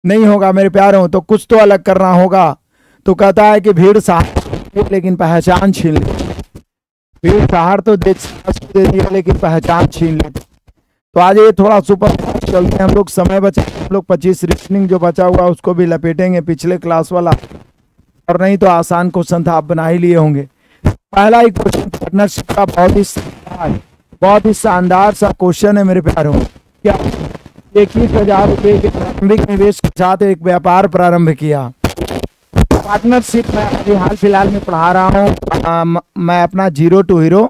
नहीं होगा मेरे प्यारों, तो कुछ तो अलग करना होगा। तो कहता है कि भीड़ सहार लेकिन पहचान छीन ले, भीड़ सहार तो दे दिया लेकिन पहचान छीन ले। तो आज ये थोड़ा सुपर चलते हैं हम लोग, समय बचा, हम लोग 25 रीजनिंग जो बचा हुआ उसको भी लपेटेंगे पिछले क्लास वाला, और नहीं तो आसान क्वेश्चन था, आप बना ही लिए होंगे। पहला ही क्वेश्चन पार्टनरशिप का बहुत ही शानदार सा क्वेश्चन है मेरे प्यारों। क्या 21,000 रुपये के प्रारंभिक निवेश के साथ एक व्यापार प्रारंभ किया। पार्टनरशिप में अभी हाल फिलहाल में पढ़ा रहा हूँ मैं अपना zero to hero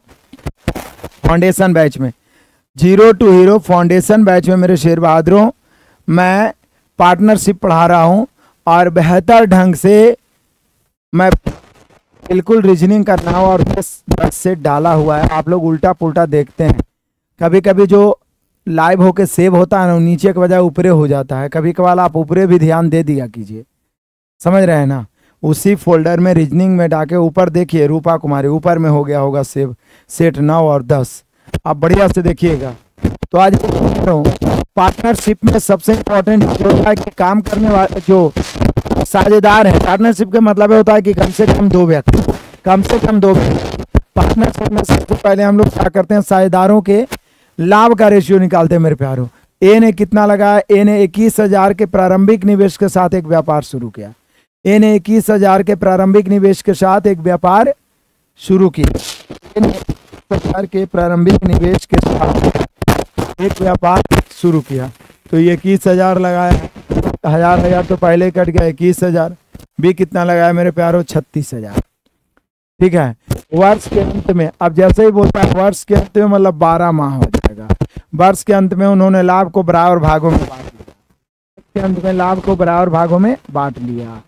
foundation batch में, zero to hero foundation batch में मेरे शेर बहादुरों मैं पार्टनरशिप पढ़ा रहा हूँ, और बेहतर ढंग से मैं बिल्कुल रीजनिंग करना हो, और 10 से डाला हुआ है। आप लोग उल्टा पुल्टा देखते हैं, कभी कभी जो लाइव होके सेव होता है ना नीचे के बजाय ऊपरे हो जाता है, कभी कभार आप ऊपरे भी ध्यान दे दिया कीजिए, समझ रहे हैं ना। उसी फोल्डर में रीजनिंग में डाके ऊपर देखिए, रूपा कुमारी ऊपर में हो गया होगा सेव, सेट 9 और 10, आप बढ़िया से देखिएगा। तो आज पार्टनरशिप में सबसे इम्पोर्टेंट होता है कि काम करने वाले जो साझेदार है, पार्टनरशिप का मतलब होता है कि कम से कम 2 व्यक्ति, कम से कम 2 व्यक्ति। पार्टनरशिप में सबसे पहले हम लोग क्या करते हैं, साझेदारों के लाभ का रेशियो निकालते हैं मेरे प्यारों। ए ने कितना लगाया, ए ने 21,000 के प्रारंभिक निवेश के साथ एक व्यापार शुरू किया, ए ने 21,000 के प्रारंभिक निवेश के साथ एक व्यापार शुरू किया, ए ने 21,000 के प्रारंभिक निवेश के साथ एक व्यापार शुरू किया। तो ये 21,000 लगाया, हजार तो पहले कट गया, 21,000 भी कितना लगाया मेरे प्यारों, 36,000। ठीक है, वर्ष के अंत में, अब जैसे ही बोलता है वर्ष के अंत में मतलब 12 माह हो जाएगा, वर्ष के अंत में उन्होंने लाभ को बराबर भागों में बांट लिया, के अंत में लाभ को बराबर भागों में बांट लिया।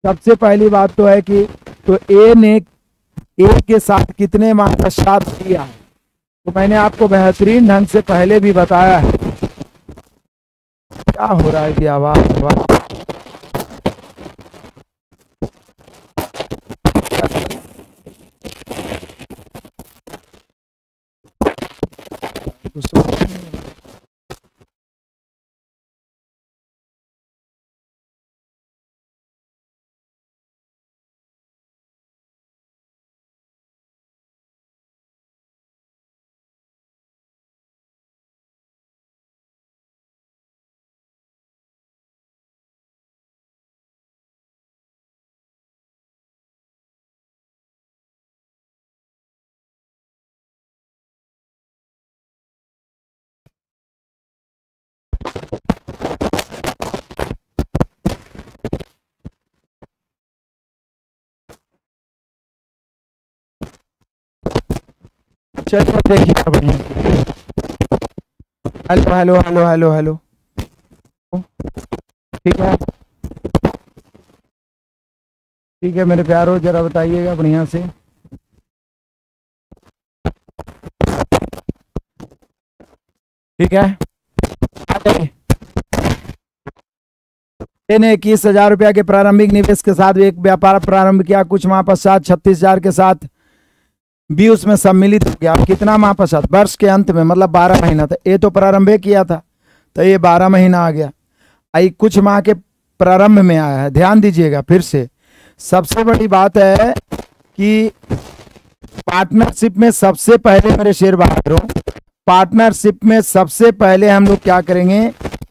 सबसे पहली बात तो है कि तो ए ने ए के साथ कितने माह पश्चात किया है, तो मैंने आपको बेहतरीन ढंग से पहले भी बताया है। क्या हो रहा है कि आवाज चलो देखिए बढ़िया। Hello hello hello hello hello, ठीक है ठीक है मेरे प्यारों, जरा बताइएगा बढ़िया से। ठीक है, ने 21,000 रुपया के प्रारंभिक निवेश के साथ एक व्यापार प्रारंभ किया। कुछ माह पश्चात 36,000 के साथ भी उसमें सम्मिलित हो गया। कितना माह पश्चात, वर्ष के अंत में, मतलब 12 महीना था। ये तो प्रारंभ किया था तो ये 12 महीना आ गया, आई कुछ माह के प्रारंभ में आया है। ध्यान दीजिएगा फिर से, सबसे बड़ी बात है कि पार्टनरशिप में सबसे पहले मेरे शेर बहादुरों, पार्टनरशिप में सबसे पहले हम लोग क्या करेंगे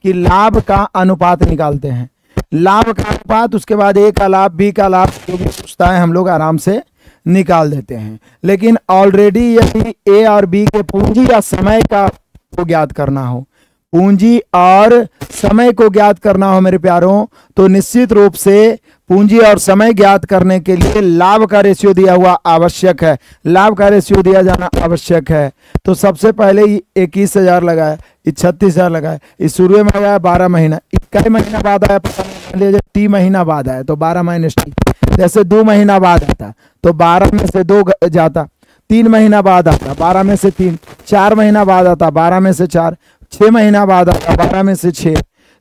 कि लाभ का अनुपात निकालते हैं। लाभ का अनुपात, उसके बाद ए का लाभ, बी का लाभ, जो भी पूछता है हम लोग आराम से निकाल देते हैं। लेकिन ऑलरेडी यदि ए और बी के पूंजी या समय का को ज्ञात करना हो, पूंजी और समय को ज्ञात करना हो मेरे प्यारों, तो निश्चित रूप से पूंजी और समय ज्ञात करने के लिए लाभ का रेशियो दिया हुआ आवश्यक है, लाभ का रेशियो दिया जाना आवश्यक है। तो सबसे पहले 21,000 लगाया, 36,000 लगाया, इस शुरू में आया 12 महीना, कई महीना बाद आया, टी महीना बाद आया तो 12 माइनस टी, जैसे 2 महीना बाद आता तो 12 में से 2 जाता, 3 महीना बाद आता 12 में से 3, 4 महीना बाद आता 12 में से 4, 6 महीना बाद आता 12 में से 6,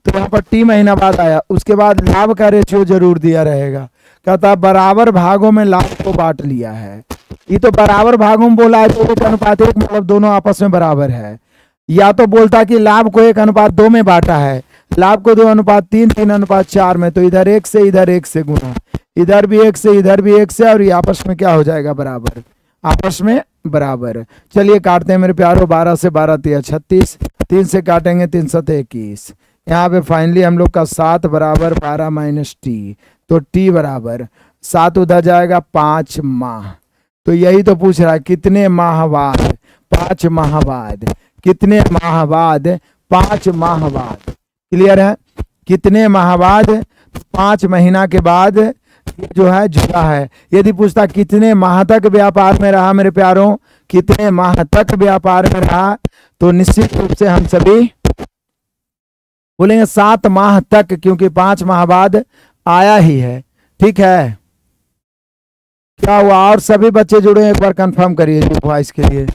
तो यहाँ पर टी महीना बाद आया। उसके बाद लाभ का रेशियो जरूर दिया रहेगा, कहता बराबर भागों में लाभ को बांट लिया है। ये तो बराबर भागों में बोला है तो 1:1 मतलब दोनों आपस में बराबर है, या तो बोलता कि लाभ को 1:2 में बांटा है, लाभ को 2:3, 3:4 में, तो इधर 1 से इधर 1 से गुना, इधर भी 1 से इधर भी 1 से, और ये आपस में क्या हो जाएगा, बराबर, आपस में बराबर। चलिए काटते हैं मेरे प्यारो, 12 से 12 3 36, 3 से काटेंगे 3 7 21। यहाँ पे फाइनली हम लोग का 7 बराबर 12 माइनस टी, तो टी बराबर 7 उधर जाएगा 5 माह। तो यही तो पूछ रहा है, कितने माह बाद, 5 माह बाद, कितने माह बाद, 5 माह बाद। क्लियर है, कितने माह बाद, 5 महीना के बाद जो है जुड़ा है। यदि पूछता कितने माह तक व्यापार में रहा मेरे प्यारों, कितने माह तक व्यापार में रहा, तो निश्चित रूप से हम सभी बोलेंगे 7 माह तक, क्योंकि 5 माह बाद आया ही है। ठीक है, क्या हुआ, और सभी बच्चे जुड़े, एक बार कंफर्म करिए जी वॉइस के लिए।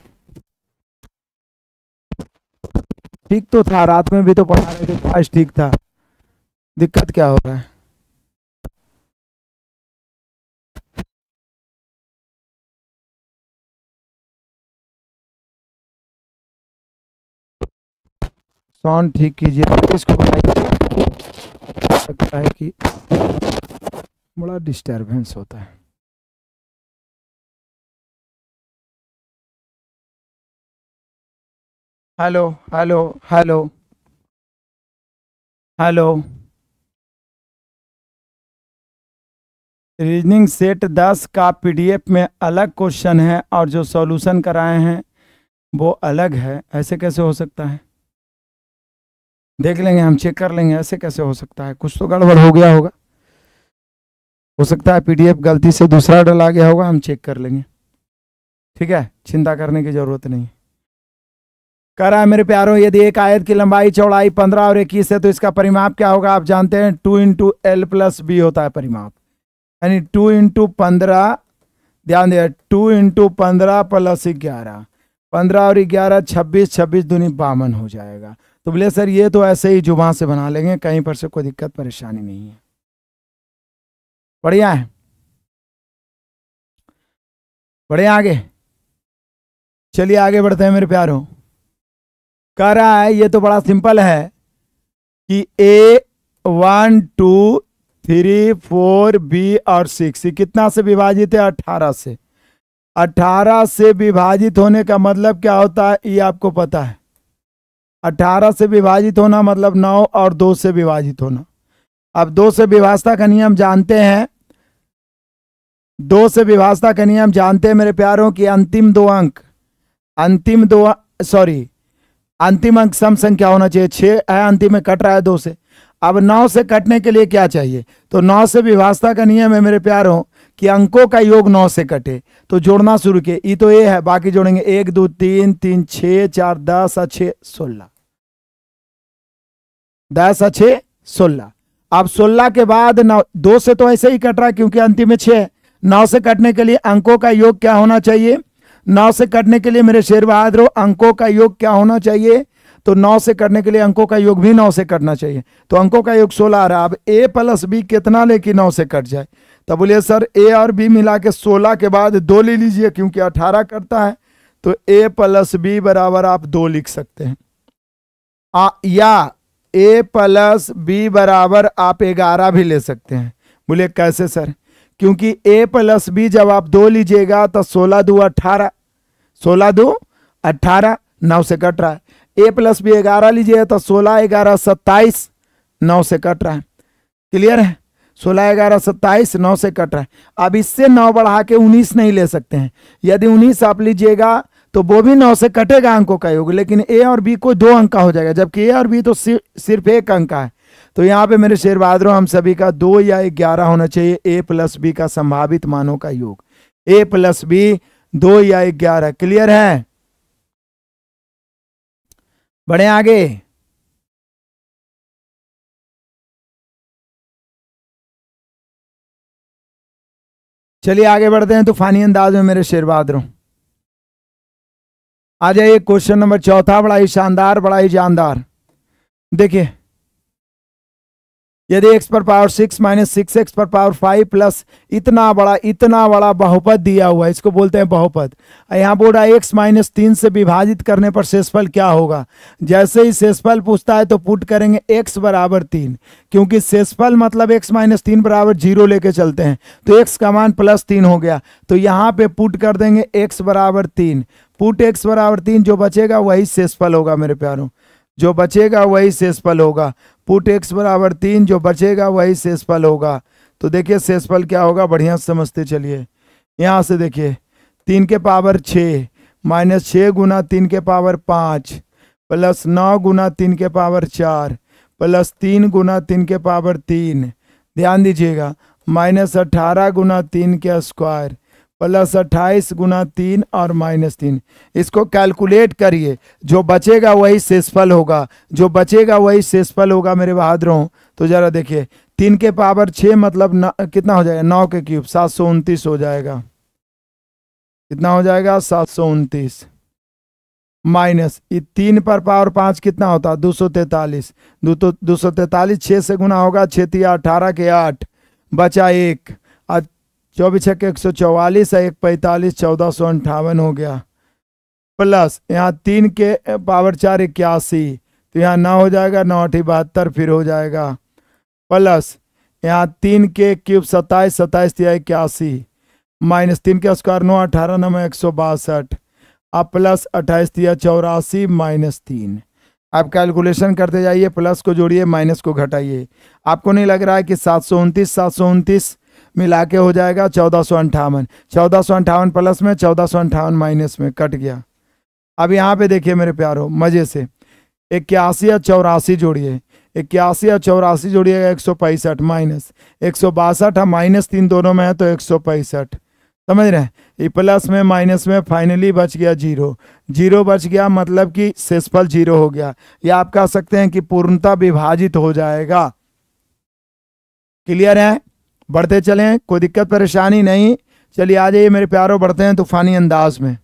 ठीक तो था, रात में भी तो पढ़ा रहे थे, वॉइस ठीक था, दिक्कत क्या हो रहा है। साउंड ठीक कीजिए, इसको बताइए, लगता है कि बड़ा डिस्टरबेंस होता है। Hello hello hello hello, reasoning set 10 का पीडीएफ में अलग क्वेश्चन है और जो सॉल्यूशन कराए हैं वो अलग है, ऐसे कैसे हो सकता है? देख लेंगे, हम चेक कर लेंगे, ऐसे कैसे हो सकता है, कुछ तो गड़बड़ हो गया होगा, हो सकता है पीडीएफ गलती से दूसरा डला गया होगा, हम चेक कर लेंगे। ठीक है, चिंता करने की जरूरत नहीं। कह रहा है मेरे प्यारों, यदि एक आयत की लंबाई चौड़ाई 15 और 21 है तो इसका परिमाप क्या होगा? आप जानते हैं 2 × L + B होता है परिमाप, यानी 2 × 15, ध्यान दिया, 2 × 15 + 11, 15 और 11 26, 26 दूनी 52 हो जाएगा। तो बोले सर ये तो ऐसे ही जुबान से बना लेंगे, कहीं पर से कोई दिक्कत परेशानी नहीं है, बढ़िया है, बढ़िया। आगे चलिए, आगे बढ़ते हैं मेरे प्यारों। कह रहा है ये तो बड़ा सिंपल है कि A1 2 3 4 B और 6 कितना से विभाजित है? 18 से। 18 से विभाजित होने का मतलब क्या होता है, ये आपको पता है। 18 से विभाजित होना मतलब 9 और 2 से विभाजित होना। अब 2 से विभाजता का नियम जानते हैं, 2 से विभाजता का नियम जानते हैं मेरे प्यारों की अंतिम दो अंक, अंतिम अंक सम संख्या होना चाहिए। 6 है, अंतिम में कट रहा है 2 से। अब 9 से कटने के लिए क्या चाहिए? तो 9 से विभाजता का नियम है मेरे प्यारों कि अंकों का योग 9 से कटे। तो जोड़ना शुरू किए, ये तो ए है, बाकी जोड़ेंगे 1 2 3 3 6 4 10 और 6 16, 10 और 6 16। अब 16 के बाद 9, 2 से तो ऐसे ही कट रहा है क्योंकि अंतिम में 6 है। 9 से कटने के लिए अंकों का योग क्या होना चाहिए? 9 से कटने के लिए मेरे शेर बहादुर अंकों का योग क्या होना चाहिए? तो 9 से कटने के लिए अंकों का योग भी 9 से कटना चाहिए। तो अंकों का योग 16 आ रहा है। अब A + B कितना लेके 9 से कट जाए? तब बोलिए सर A और B मिला के 16 के बाद 2 ले लीजिए क्योंकि 18 करता है। तो A + B बराबर आप 2 लिख सकते हैं, या A + B बराबर आप 11 भी ले सकते हैं। बोलिए कैसे सर? क्योंकि A + B जब आप 2 लीजिएगा तो 16 2 18, 16 2 18, 9 से कट रहा है। A + B 11 लीजिए तो 16 11 27, 9 से कट रहा है। क्लियर है? 16 11 27, 9 से कट रहा है। अब इससे 9 बढ़ा के 19 नहीं ले सकते हैं। यदि 19 आप लीजिएगा तो वो भी 9 से कटेगा अंकों का योग, लेकिन A और B को 2 अंक का हो जाएगा, जबकि A और B तो सिर्फ 1 अंक का है। तो यहाँ पे मेरे शेर बहादुरों हम सभी का 2 या 11 होना चाहिए A + B का संभावित मानों का योग। A + B 2 या 11। क्लियर है? बढ़े आगे। चलिए आगे बढ़ते हैं तूफानी अंदाज में मेरे शेर बहादुरों। आ जाइए क्वेश्चन नंबर 4, बड़ा ही शानदार, बड़ा ही जानदार। देखिए यदि x पर पावर 6 माइनस 6x पर पावर 5 प्लस इतना बड़ा बहुपद दिया हुआ है, इसको बोलते हैं बहुपद। यहाँ बोल रहा है x माइनस 3 से विभाजित करने पर शेषफल क्या होगा। जैसे ही शेषफल पूछता है तो पुट करेंगे x बराबर 3, क्योंकि शेषफल मतलब x माइनस 3 बराबर 0 लेके चलते हैं, तो x का मान प्लस 3 हो गया। तो यहाँ पे पुट कर देंगे x बराबर 3, पुट x बराबर 3, जो बचेगा वही शेषफल होगा मेरे प्यारों, जो बचेगा वही शेषफल होगा। पुट x बराबर 3, जो बचेगा वही शेषफल होगा। तो देखिए शेषफल क्या होगा, बढ़िया समझते चलिए। यहाँ से देखिए 3 के पावर 6 माइनस 6 गुना 3 के पावर 5 प्लस 9 गुना 3 के पावर 4 प्लस 3 गुना 3 के पावर 3, ध्यान दीजिएगा, माइनस 18 गुना 3 के स्क्वायर प्लस 28 गुना 3 और माइनस 3। इसको कैलकुलेट करिए, जो बचेगा वही शेषफल होगा, जो बचेगा वही शेषफल होगा मेरे बहादुरों। तो जरा देखिए 3 के पावर 6 मतलब कितना हो जाएगा, 9 के क्यूब 729 हो जाएगा। कितना हो जाएगा, 729 माइनस 3 पर पावर 5 कितना होता है, 243। 243 6 से गुना होगा, 6 तिया 18 के 8 बचा 1, 24 के 144 है, 1 45 1458 हो गया, प्लस यहाँ 3 के पावर 4 81, तो यहाँ 9 हो जाएगा, 9 8 72 फिर हो जाएगा, प्लस यहाँ 3 के क्यूब 27 27 तिया 81 माइनस 3 के स्क्वायर 9 18 9 162, अब प्लस 28 तिया 84 माइनस 3। आप कैलकुलेशन करते जाइए, प्लस को जोड़िए माइनस को घटाइए। आपको नहीं लग रहा है कि 729 मिला के हो जाएगा 1458, 1458 प्लस में 1458 माइनस में कट गया। अब यहाँ पे देखिए मेरे प्यारों मजे से 81 और 84 जोड़िए, 81 और 84 जोड़िएगा 165 माइनस 162 माइनस 3 दोनों में है तो 165, समझ रहे हैं। ये प्लस में माइनस में फाइनली बच गया 0, 0 बच गया मतलब कि शेषफल 0 हो गया, या आप कह सकते हैं कि पूर्णतः विभाजित हो जाएगा। क्लियर है, बढ़ते चलें, कोई दिक्कत परेशानी नहीं। चलिए आ जाइए मेरे प्यारों, बढ़ते हैं तूफानी अंदाज में।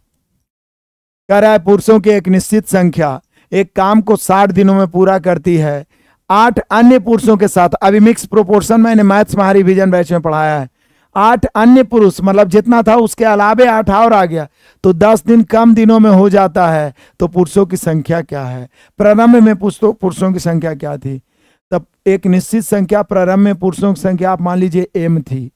कह रहा है पुरुषों की एक निश्चित संख्या एक काम को 60 दिनों में पूरा करती है, 8 अन्य पुरुषों के साथ, अभी मिक्स प्रोपोर्शन मैंने मैथ्स महारी विजन बैच में पढ़ाया है, 8 अन्य पुरुष मतलब जितना था उसके अलावे 8 और आ गया, तो 10 दिन कम दिनों में हो जाता है। तो पुरुषों की संख्या क्या है, प्रारंभ में पुरुषों की संख्या क्या थी, तब एक निश्चित संख्या प्रारंभ में पुरुषों की संख्या आप मान लीजिए m थी।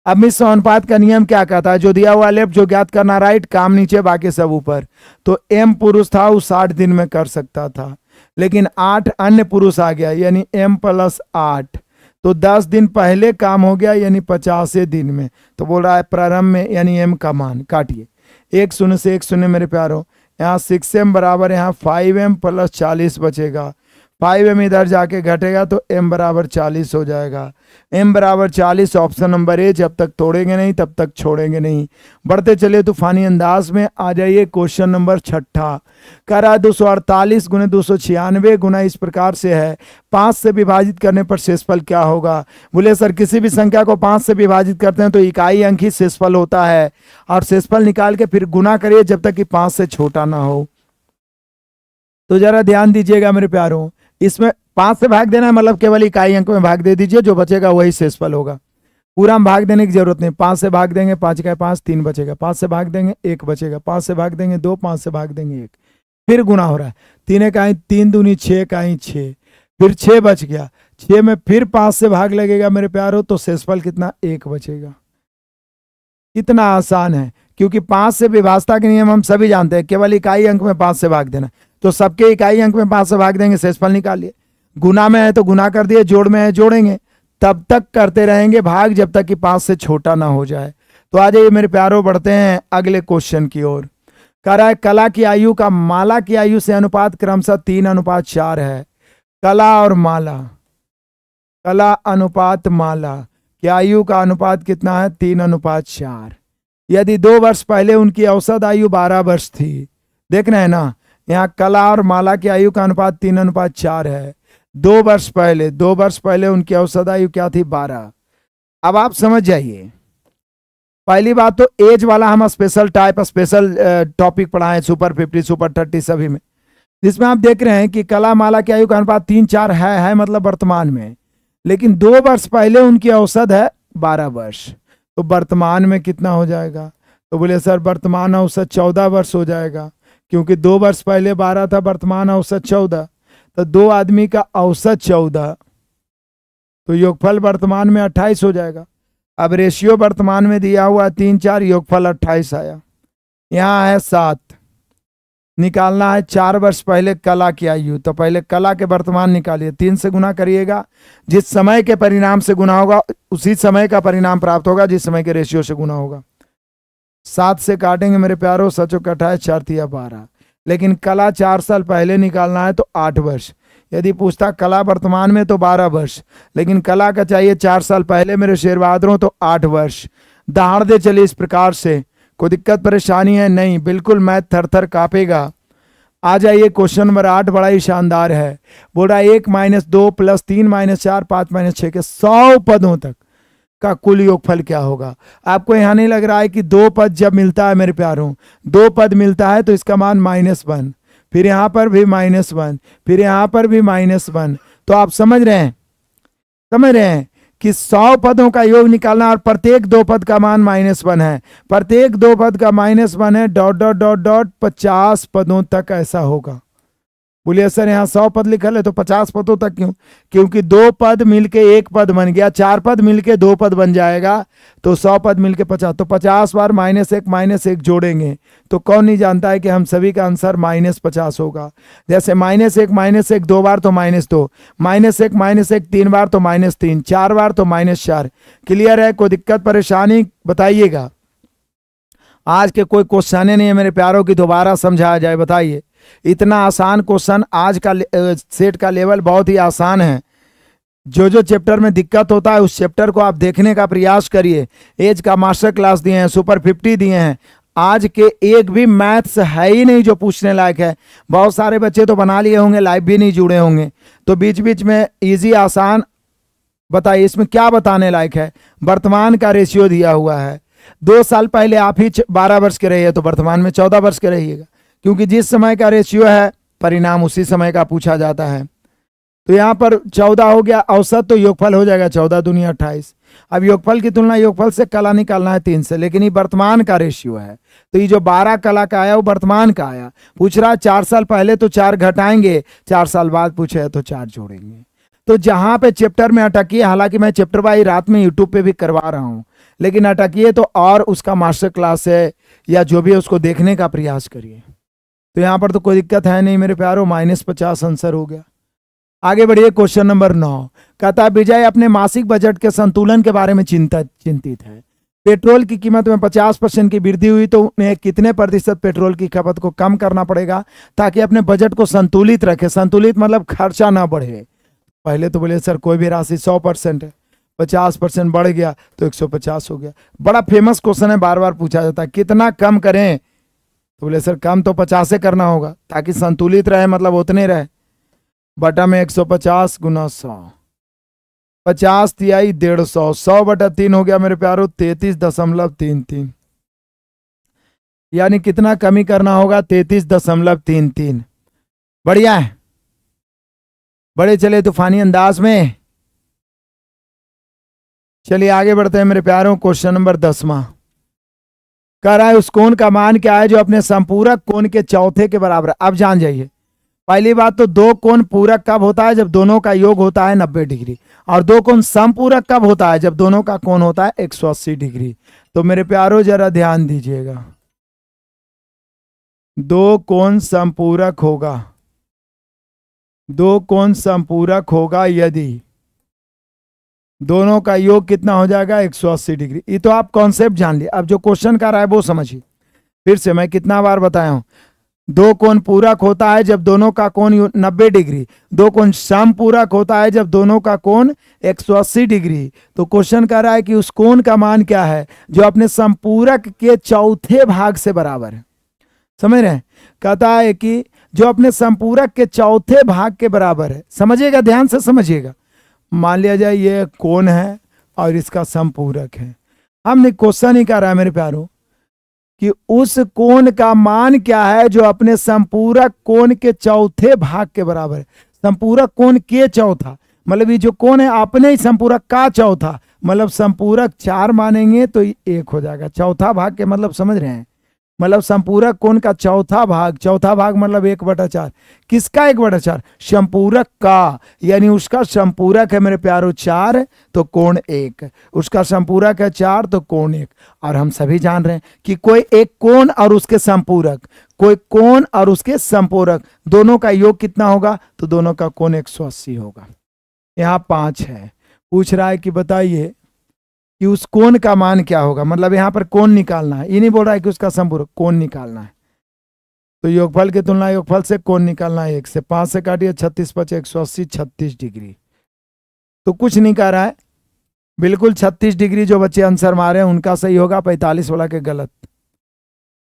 अब मिश्र अनुपात का नियम क्या कहता है, जो दिया हुआ लेफ्ट, जो ज्ञात करना राइट, काम नीचे बाकी सब ऊपर। तो m पुरुष था वो 60 दिन में कर सकता था, लेकिन 8 अन्य पुरुष आ गया यानी m प्लस 8, तो 10 दिन पहले काम हो गया यानी 50 दिन में। तो बोल रहा है प्रारंभ में यानी m का मान काटिए, 1 शून्य से 1 शून्य मेरे प्यारों, यहाँ 6m बराबर यहाँ 5m प्लस 40 बचेगा, 5m इधर जाके घटेगा तो m बराबर 40 हो जाएगा। m बराबर 40 ऑप्शन नंबर ए, जब तक तोड़ेंगे नहीं तब तक छोड़ेंगे नहीं। बढ़ते चलिए तूफानी अंदाज में, आ जाइए क्वेश्चन नंबर 6। कह रहा है 248 गुने 296 गुना इस प्रकार से है, 5 से विभाजित करने पर शेषफल क्या होगा। बोले सर किसी भी संख्या को 5 से विभाजित करते हैं तो इकाई अंक ही शेषफल होता है, और शेषफल निकाल के फिर गुना करिए जब तक कि 5 से छोटा ना हो। तो जरा ध्यान दीजिएगा मेरे प्यारों, इसमें 5 से भाग देना है मतलब केवल इकाई अंक में भाग दे दीजिए, जो बचेगा वही शेषफल होगा। पूरा में भाग देने की जरूरत नहीं, 5 से भाग देंगे 5 का 5 3 बचेगा, 5 से भाग देंगे 1 बचेगा, 5 से भाग देंगे 2, 5 से भाग देंगे 1, फिर गुना हो रहा है, 3 का 3 दूनी 6 का 6, फिर 6 बच गया, 6 में फिर 5 से भाग लगेगा मेरे प्यारों, तो शेषफल कितना 1 बचेगा। इतना आसान है, क्योंकि 5 से विभाजता के नियम हम सभी जानते हैं, केवल इकाई अंक में 5 से भाग देना, तो सबके इकाई अंक में 5 से भाग देंगे, शेषफल निकालिए। गुना में है तो गुना कर दिए, जोड़ में है जोड़ेंगे, तब तक करते रहेंगे भाग जब तक कि 5 से छोटा ना हो जाए। तो आ जाइए मेरे प्यारों, बढ़ते हैं अगले क्वेश्चन की ओर। कह रहा है कला की आयु का माला की आयु से अनुपात क्रमशः 3:4 है। कला और माला, कला अनुपात माला की आयु का अनुपात कितना है, 3:4। यदि 2 वर्ष पहले उनकी औसत आयु 12 वर्ष थी, देख रहे हैं ना, यहाँ कला और माला की आयु का अनुपात 3:4 है। 2 वर्ष पहले उनकी औसत आयु क्या थी, 12। अब आप समझ जाइए, पहली बात तो एज वाला हम स्पेशल टॉपिक पढ़ाएं, सुपर 50 सुपर 30 सभी में, जिसमें आप देख रहे हैं कि कला माला की आयु का अनुपात 3:4 है मतलब वर्तमान में। लेकिन 2 वर्ष पहले उनकी औसत है 12 वर्ष। तो वर्तमान में कितना हो जाएगा? तो बोले सर वर्तमान औसत 14 वर्ष हो जाएगा, क्योंकि 2 वर्ष पहले 12 था, वर्तमान औसत 14, तो 2 आदमी का औसत 14, तो योगफल वर्तमान में 28 हो जाएगा। अब रेशियो वर्तमान में दिया हुआ 3 4, योगफल 28 आया। यहाँ है 7, निकालना है 4 वर्ष पहले कला की आयु। तो पहले कला के वर्तमान निकालिए, 3 से गुना करिएगा, जिस समय के परिणाम से गुना होगा उसी समय का परिणाम प्राप्त होगा, जिस समय के रेशियो से गुना होगा। 7 से काटेंगे मेरे प्यारों, सचो का 28, 4 तिया 12। लेकिन कला 4 साल पहले निकालना है तो 8 वर्ष। यदि पूछता कला वर्तमान में तो 12 वर्ष, लेकिन कला का चाहिए 4 साल पहले मेरे शेर बहादुरों, तो 8 वर्ष। दहाड़ दे चले इस प्रकार से। कोई दिक्कत परेशानी है? नहीं, बिल्कुल मैथ थर थर कांपेगा। आ जाइए क्वेश्चन नंबर 8, बड़ा ही शानदार है। बोल रहा 1 - 2 + 3 - 4 5 - 6 के 100 पदों तक का कुल योगफल क्या होगा? आपको यहां नहीं लग रहा है कि 2 पद जब मिलता है मेरे प्यारों, 2 पद मिलता है तो इसका मान -1, फिर यहां पर भी -1, फिर यहां पर भी -1। तो आप समझ रहे हैं कि 100 पदों का योग निकालना और प्रत्येक 2 पद का मान -1 है, प्रत्येक 2 पद का -1 है, ... 50 पदों तक ऐसा होगा। बोलिए सर यहाँ 100 पद लिखा है तो 50 पदों तक क्यों? क्योंकि 2 पद मिलके 1 पद बन गया, 4 पद मिलके 2 पद बन जाएगा, तो 100 पद मिलके 50, तो 50 बार -1 जोड़ेंगे तो कौन नहीं जानता है कि हम सभी का आंसर -50 होगा। जैसे -1 2 बार तो -2, -1 3 बार तो -3, 4 बार तो -4। क्लियर है? कोई दिक्कत परेशानी बताइएगा। आज के कोई क्वेश्चन नहीं है मेरे प्यारों की दोबारा समझाया जाए, बताइए। इतना आसान क्वेश्चन, आज का सेट का लेवल बहुत ही आसान है। जो चैप्टर में दिक्कत होता है उस चैप्टर को आप देखने का प्रयास करिए। एज का मास्टर क्लास दिए हैं, सुपर 50 दिए हैं। आज के एक भी मैथ्स है ही नहीं जो पूछने लायक है। बहुत सारे बच्चे तो बना लिए होंगे, लाइव भी नहीं जुड़े होंगे, तो बीच बीच में इजी आसान बताइए इसमें क्या बताने लायक है। वर्तमान का रेशियो दिया हुआ है, 2 साल पहले आप ही 12 वर्ष के रहिए तो वर्तमान में 14 वर्ष के रहिएगा, क्योंकि जिस समय का रेशियो है परिणाम उसी समय का पूछा जाता है। तो यहाँ पर 14 हो गया औसत, तो योगफल हो जाएगा 14 दूनी 28। अब योगफल की तुलना योगफल से कला निकालना है 3 से, लेकिन ये वर्तमान का रेशियो है, तो ये जो 12 कला का आया वो वर्तमान का आया। पूछ रहा 4 साल पहले तो 4 घटाएंगे, 4 साल बाद पूछे तो 4 जोड़ेंगे। तो जहां पे चैप्टर में अटकिए, हालांकि मैं चैप्टर वाई रात में यूट्यूब पे भी करवा रहा हूं, लेकिन अटकिए तो और उसका मास्टर क्लास है या जो भी है उसको देखने का प्रयास करिए। तो यहाँ पर तो कोई दिक्कत है नहीं मेरे प्यारों, -50 आंसर हो गया। आगे बढ़िए क्वेश्चन नंबर 9। कहता विजय अपने मासिक बजट के संतुलन के बारे में चिंतित है। पेट्रोल की कीमत में 50% की वृद्धि हुई तो उन्हें कितने प्रतिशत पेट्रोल की खपत को कम करना पड़ेगा ताकि अपने बजट को संतुलित रखे। संतुलित मतलब खर्चा ना बढ़े। पहले तो बोले सर कोई भी राशि 100% है, 50% बढ़ गया तो 150 हो गया। बड़ा फेमस क्वेश्चन है, बार बार पूछा जाता है, कितना कम करें? तो बोले सर कम तो 50 से करना होगा ताकि संतुलित रहे, मतलब उतने रहे। बटा में 150 गुना 100, 50 तिहाई 150, 100 बटा 3 हो गया मेरे प्यारों 33.33। यानी कितना कमी करना होगा? 33.33। बढ़िया है, बड़े चले तूफानी अंदाज में। चलिए आगे बढ़ते हैं मेरे प्यारों। क्वेश्चन नंबर 10वां कह रहा है उस कोण का मान क्या है जो अपने संपूरक कोण के चौथे के बराबर है। अब जान जाइए, पहली बात तो 2 कोण पूरक कब होता है? जब दोनों का योग होता है 90 डिग्री। और 2 कोण समपूरक कब होता है? जब दोनों का कोण होता है 180 डिग्री। तो मेरे प्यारों जरा ध्यान दीजिएगा, 2 कोण समपूरक होगा, 2 कोण समपूरक होगा यदि दोनों का योग कितना हो जाएगा? 180 डिग्री। ये तो आप कॉन्सेप्ट जान लिए। अब जो क्वेश्चन कर रहा है वो समझिए। फिर से मैं कितना बार बताया हूं, 2 कोण पूरक होता है जब दोनों का कोण 90 डिग्री, 2 कोण समपूरक होता है जब दोनों का कोण 180 डिग्री। तो क्वेश्चन कह रहा है कि उस कोण का मान क्या है जो अपने संपूरक के चौथे भाग से बराबर है। समझ रहे हैं? कहता है कि जो अपने संपूरक के चौथे भाग के बराबर है। समझिएगा, ध्यान से समझिएगा। मान लिया जाए ये कोण है और इसका संपूरक है। हमने क्वेश्चन ही कह रहा है मेरे प्यारों कि उस कोण का मान क्या है जो अपने संपूरक कोण के चौथे भाग के बराबर है। संपूरक कोण के चौथा मतलब ये जो कोण है अपने ही संपूरक का चौथा, मतलब संपूरक 4 मानेंगे तो 1 हो जाएगा। चौथा भाग के मतलब समझ रहे हैं, मतलब संपूरक कोण का चौथा भाग, चौथा भाग मतलब 1/4। किसका 1/4? संपूरक का, यानी उसका संपूरक है मेरे प्यारो 4 तो कोण 1, उसका संपूरक है 4 तो कोण 1। और हम सभी जान रहे हैं कि कोई एक कोण और उसके संपूरक, कोई कोण और उसके संपूरक दोनों का योग कितना होगा? तो दोनों का कोण 180 होगा। यहाँ 5 है, पूछ रहा है कि बताइए कि उस कोण का मान क्या होगा, मतलब यहां पर कोण निकालना है, ये नहीं बोल रहा है कि उसका संपूरक, कोण निकालना है। तो योगफल की तुलना योगफल से कोण निकालना है। 1 से 5 से काटिए, 36 5 180, 36 डिग्री। तो कुछ नहीं कह रहा है, बिल्कुल 36 डिग्री जो बच्चे आंसर मारे हैं उनका सही होगा, 45 वाला के गलत।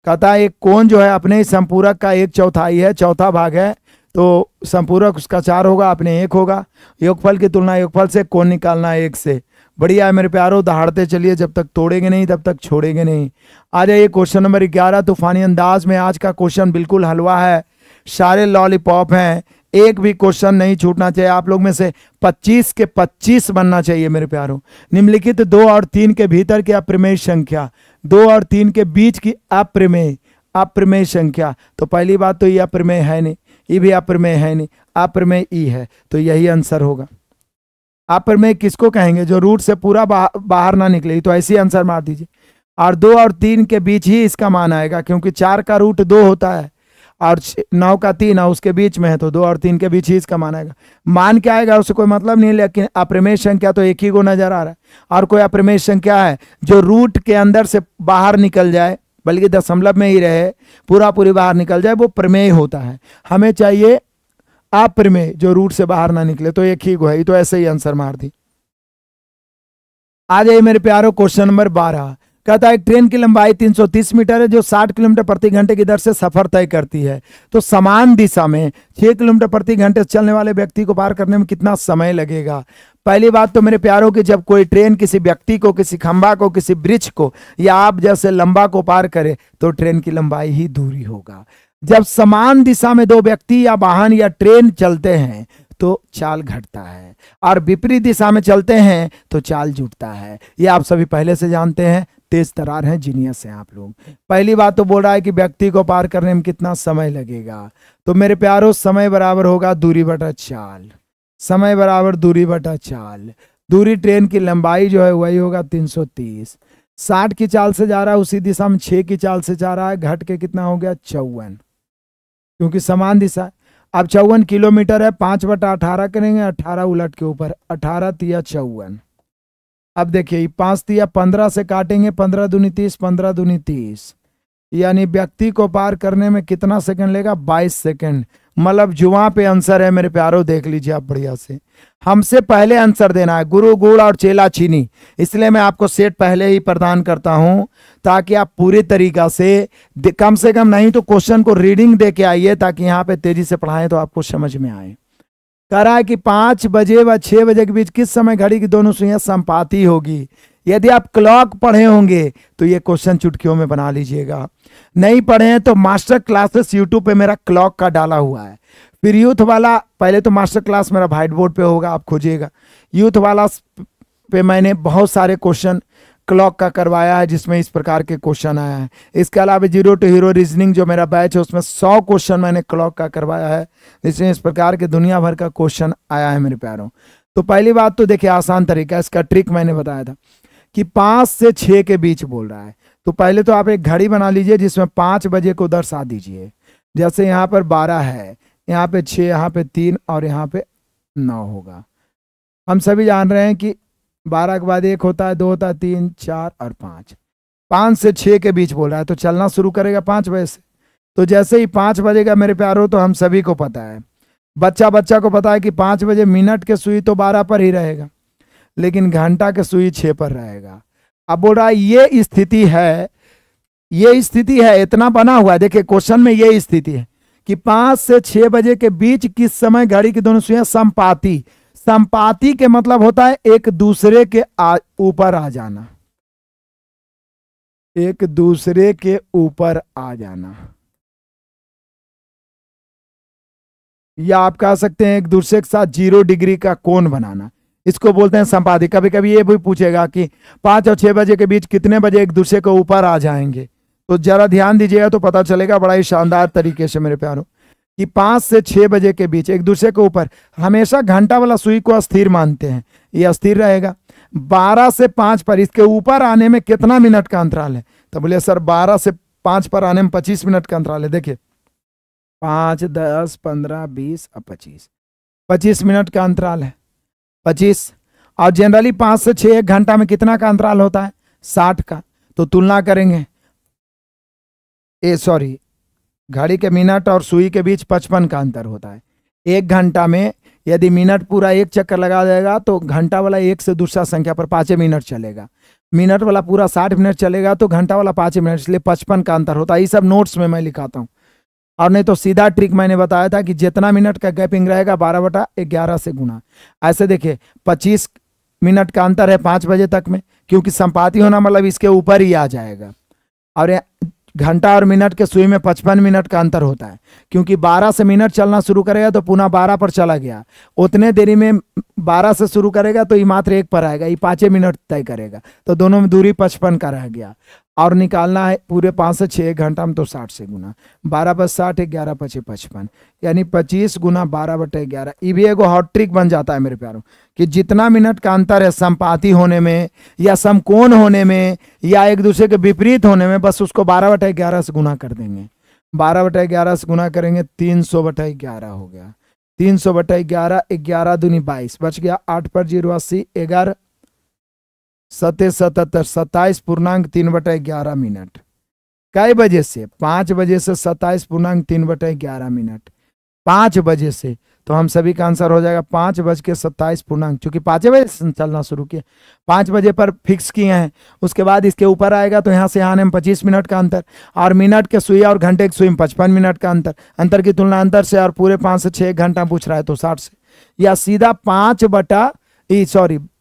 कहता है एक कोण जो है अपने संपूरक का 1/4 है, चौथा भाग है, तो संपूरक उसका 4 होगा, अपने 1 होगा। योगफल की तुलना योगफल से कोण निकालना है 1 से। बढ़िया है मेरे प्यारो, दहाड़ते चलिए, जब तक तोड़ेंगे नहीं तब तक छोड़ेंगे नहीं। आ जाइए क्वेश्चन नंबर 11 तूफानी अंदाज में। आज का क्वेश्चन बिल्कुल हलवा है, सारे लॉलीपॉप हैं, एक भी क्वेश्चन नहीं छूटना चाहिए। आप लोग में से 25 के 25 बनना चाहिए मेरे प्यारो। निम्नलिखित 2 और 3 के भीतर की अप्रमेय संख्या, 2 और 3 के बीच की अप्रमेय संख्या। तो पहली बात तो ये अप्रमेय है नहीं, ये भी अप्रमेय है नहीं, अप्रमेय ई है, तो यही आंसर होगा। अप्रमेय किसको कहेंगे? जो रूट से पूरा बाहर ना निकले, तो ऐसे आंसर मार दीजिए। और 2 और 3 के बीच ही इसका मान आएगा, क्योंकि 4 का रूट 2 होता है और 9 का 3 और उसके बीच में है, तो 2 और 3 के बीच ही इसका मान आएगा। मान क्या आएगा उससे कोई मतलब नहीं, लेकिन अप्रमेय संख्या तो एक ही को नजर आ रहा है। और कोई अप्रमेय संख्या है जो रूट के अंदर से बाहर निकल जाए, बल्कि दशमलव में ही रहे, पूरी बाहर निकल जाए, वो प्रमेय होता है। हमें चाहिए अप्रमेय जो रूट से बाहर ना निकले, तो एक ही को है, तो ऐसे ही आंसर मार दी। आ जाइए मेरे प्यारो क्वेश्चन नंबर 12। कहता है ट्रेन की लंबाई 330 मीटर है जो 60 किलोमीटर प्रति घंटे की दर से सफर तय करती है, तो समान दिशा में 6 किलोमीटर प्रति घंटे चलने वाले व्यक्ति को पार करने में कितना समय लगेगा? पहली बात तो मेरे प्यारों की, जब कोई ट्रेन किसी व्यक्ति को, किसी खंभा को, किसी वृक्ष को या आप जैसे लंबा को पार करे तो ट्रेन की लंबाई ही दूरी होगा। जब समान दिशा में दो व्यक्ति या वाहन या ट्रेन चलते हैं तो चाल घटता है, और विपरीत दिशा में चलते हैं तो चाल जुटता है। ये आप सभी पहले से जानते हैं, तेज तरार हैं, जीनियस हैं आप लोग। पहली बात तो बोल रहा है कि व्यक्ति को पार करने में कितना समय लगेगा, तो मेरे प्यारों समय बराबर होगा दूरी बटा चाल। समय बराबर दूरी बटा चाल। दूरी ट्रेन की लंबाई जो है वही होगा 330। 60 की चाल से जा रहा है, उसी दिशा में 6 की चाल से जा रहा है, घट के कितना हो गया 54, क्योंकि समान दिशा। अब 54 किलोमीटर है, 5/18 करेंगे, 18 उलट के ऊपर, 18 तिया 54। अब देखिए 5 तिया 15 से काटेंगे, 15 दूनी 30, 15 दूनी 30, यानी व्यक्ति को पार करने में कितना सेकंड लेगा? 22 सेकंड। मतलब जुआ पे आंसर है मेरे प्यारों, देख लीजिए आप बढ़िया से। हमसे पहले आंसर देना है, गुरु गुड़ और चेला चीनी, इसलिए मैं आपको सेट पहले ही प्रदान करता हूं, ताकि आप पूरी तरीका से कम नहीं तो क्वेश्चन को रीडिंग दे के आइए, ताकि यहाँ पे तेजी से पढ़ाएं तो आपको समझ में आए। कह रहा है कि 5 बजे व 6 बजे के बीच किस समय घड़ी की दोनों सुइयां संपाती होगी? यदि आप क्लॉक पढ़े होंगे तो ये क्वेश्चन चुटकियों में बना लीजिएगा, नहीं पढ़े हैं तो मास्टर क्लासेस यूट्यूब पे मेरा क्लॉक का डाला हुआ है। फिर यूथ वाला, पहले तो मास्टर क्लास मेरा व्हाइट बोर्ड पे होगा, आप खोजिएगा। यूथ वाला पे मैंने बहुत सारे क्वेश्चन क्लॉक का करवाया है, जिसमें इस प्रकार के क्वेश्चन आया है। इसके अलावा जीरो टू हीरो रीजनिंग जो मेरा बैच है उसमें 100 क्वेश्चन मैंने क्लॉक का करवाया है, जिसमें इस प्रकार के दुनिया भर का क्वेश्चन आया है मेरे प्यारों। तो पहली बात तो देखिए आसान तरीका, इसका ट्रिक मैंने बताया था कि 5 से 6 के बीच बोल रहा है, तो पहले तो आप एक घड़ी बना लीजिए जिसमें 5 बजे को दर्शा दीजिए। जैसे यहाँ पर 12 है, यहाँ पे 6, यहाँ पे 3 और यहाँ पे 9 होगा। हम सभी जान रहे हैं कि 12 के बाद 1 होता है, 2 होता है, 3 4 और 5। 5 से 6 के बीच बोल रहा है, तो चलना शुरू करेगा 5 बजे से। तो जैसे ही 5 बजेगा मेरे प्यारों, तो हम सभी को पता है, बच्चा को पता है कि 5 बजे मिनट के सुई तो 12 पर ही रहेगा, लेकिन घंटा के सुई 6 पर रहेगा। अब बोल रहा है ये स्थिति है, ये स्थिति है, इतना बना हुआ है। देखिए क्वेश्चन में ये स्थिति है कि 5 से 6 बजे के बीच किस समय घड़ी की दोनों सुइयां संपाती। संपाती के मतलब होता है एक दूसरे के ऊपर आ जाना, एक दूसरे के ऊपर आ जाना। या आप कह सकते हैं एक दूसरे के साथ 0 डिग्री का कोण बनाना, इसको बोलते हैं संपाती। कभी कभी ये भी पूछेगा कि 5 और 6 बजे के बीच कितने बजे एक दूसरे के ऊपर आ जाएंगे, तो जरा ध्यान दीजिएगा तो पता चलेगा बड़ा ही शानदार तरीके से मेरे प्यारों कि 5 से 6 बजे के बीच एक दूसरे के ऊपर। हमेशा घंटा वाला सुई को अस्थिर मानते हैं, ये अस्थिर रहेगा। 12 से 5 पर इसके ऊपर आने में कितना मिनट का अंतराल है, तो बोले सर 12 से 5 पर आने में 25 मिनट का अंतराल है। देखिए 5, 10, 15, 20 और 25 मिनट का अंतराल है, 25। और जनरली 5 से 6 एक घंटा में कितना का अंतराल होता है, 60 का। तो तुलना करेंगे, सॉरी, घड़ी के मिनट और सुई के बीच 55 का अंतर होता है। एक घंटा में यदि मिनट पूरा एक चक्कर लगा देगा तो घंटा वाला एक से दूसरा संख्या पर 5 मिनट चलेगा, मिनट वाला पूरा 60 मिनट चलेगा तो घंटा वाला 5 मिनट, इसलिए 55 का अंतर होता है। ये सब नोट्स में मैं लिखाता हूँ, और नहीं तो सीधा ट्रिक मैंने बताया था कि जितना मिनट का गैपिंग रहेगा 12/11 से गुना। ऐसे देखिए 25 मिनट का अंतर है 5 बजे तक में, क्योंकि संपाती होना मतलब इसके ऊपर ही आ जाएगा। और घंटा और मिनट के सुई में 55 मिनट का अंतर होता है, क्योंकि 12 से मिनट चलना शुरू करेगा तो पुनः 12 पर चला गया, उतने देरी में 12 से शुरू करेगा तो ये मात्र 1 पर आएगा, ये 5 मिनट तय करेगा, तो दोनों में दूरी 55 का रह गया। और निकालना है पूरे 5 से 6 घंटा में तो 60 से गुना, 12 पर 60, 11 पचे 55, यानी 25 गुना 12/11। ये भी एगो हॉट ट्रिक बन जाता है मेरे प्यारों कि जितना मिनट का अंतर है संपाती होने में या समकोण होने में या एक दूसरे के विपरीत होने में, बस उसको 12/11 से गुना कर देंगे। 12/11 से गुना करेंगे 300/11 हो गया। 300/11, 11 दूनी 22, बच गया 8 पर 0 80, 11 7 77, 27.3/11 मिनट। कई बजे से, 5 बजे से 27.3/11 मिनट, 5 बजे से। तो हम सभी का आंसर हो जाएगा 5:27, चूंकि 5 बजे से चलना शुरू किया, 5 बजे पर फिक्स किए हैं। उसके बाद इसके ऊपर आएगा तो यहाँ से आने में 25 मिनट का अंतर, और मिनट के सुई और घंटे के सुई में 55 मिनट का अंतर। अंतर की तुलना अंतर से, और पूरे 5 से 6 घंटा पूछ रहा है तो 60 से, या सीधा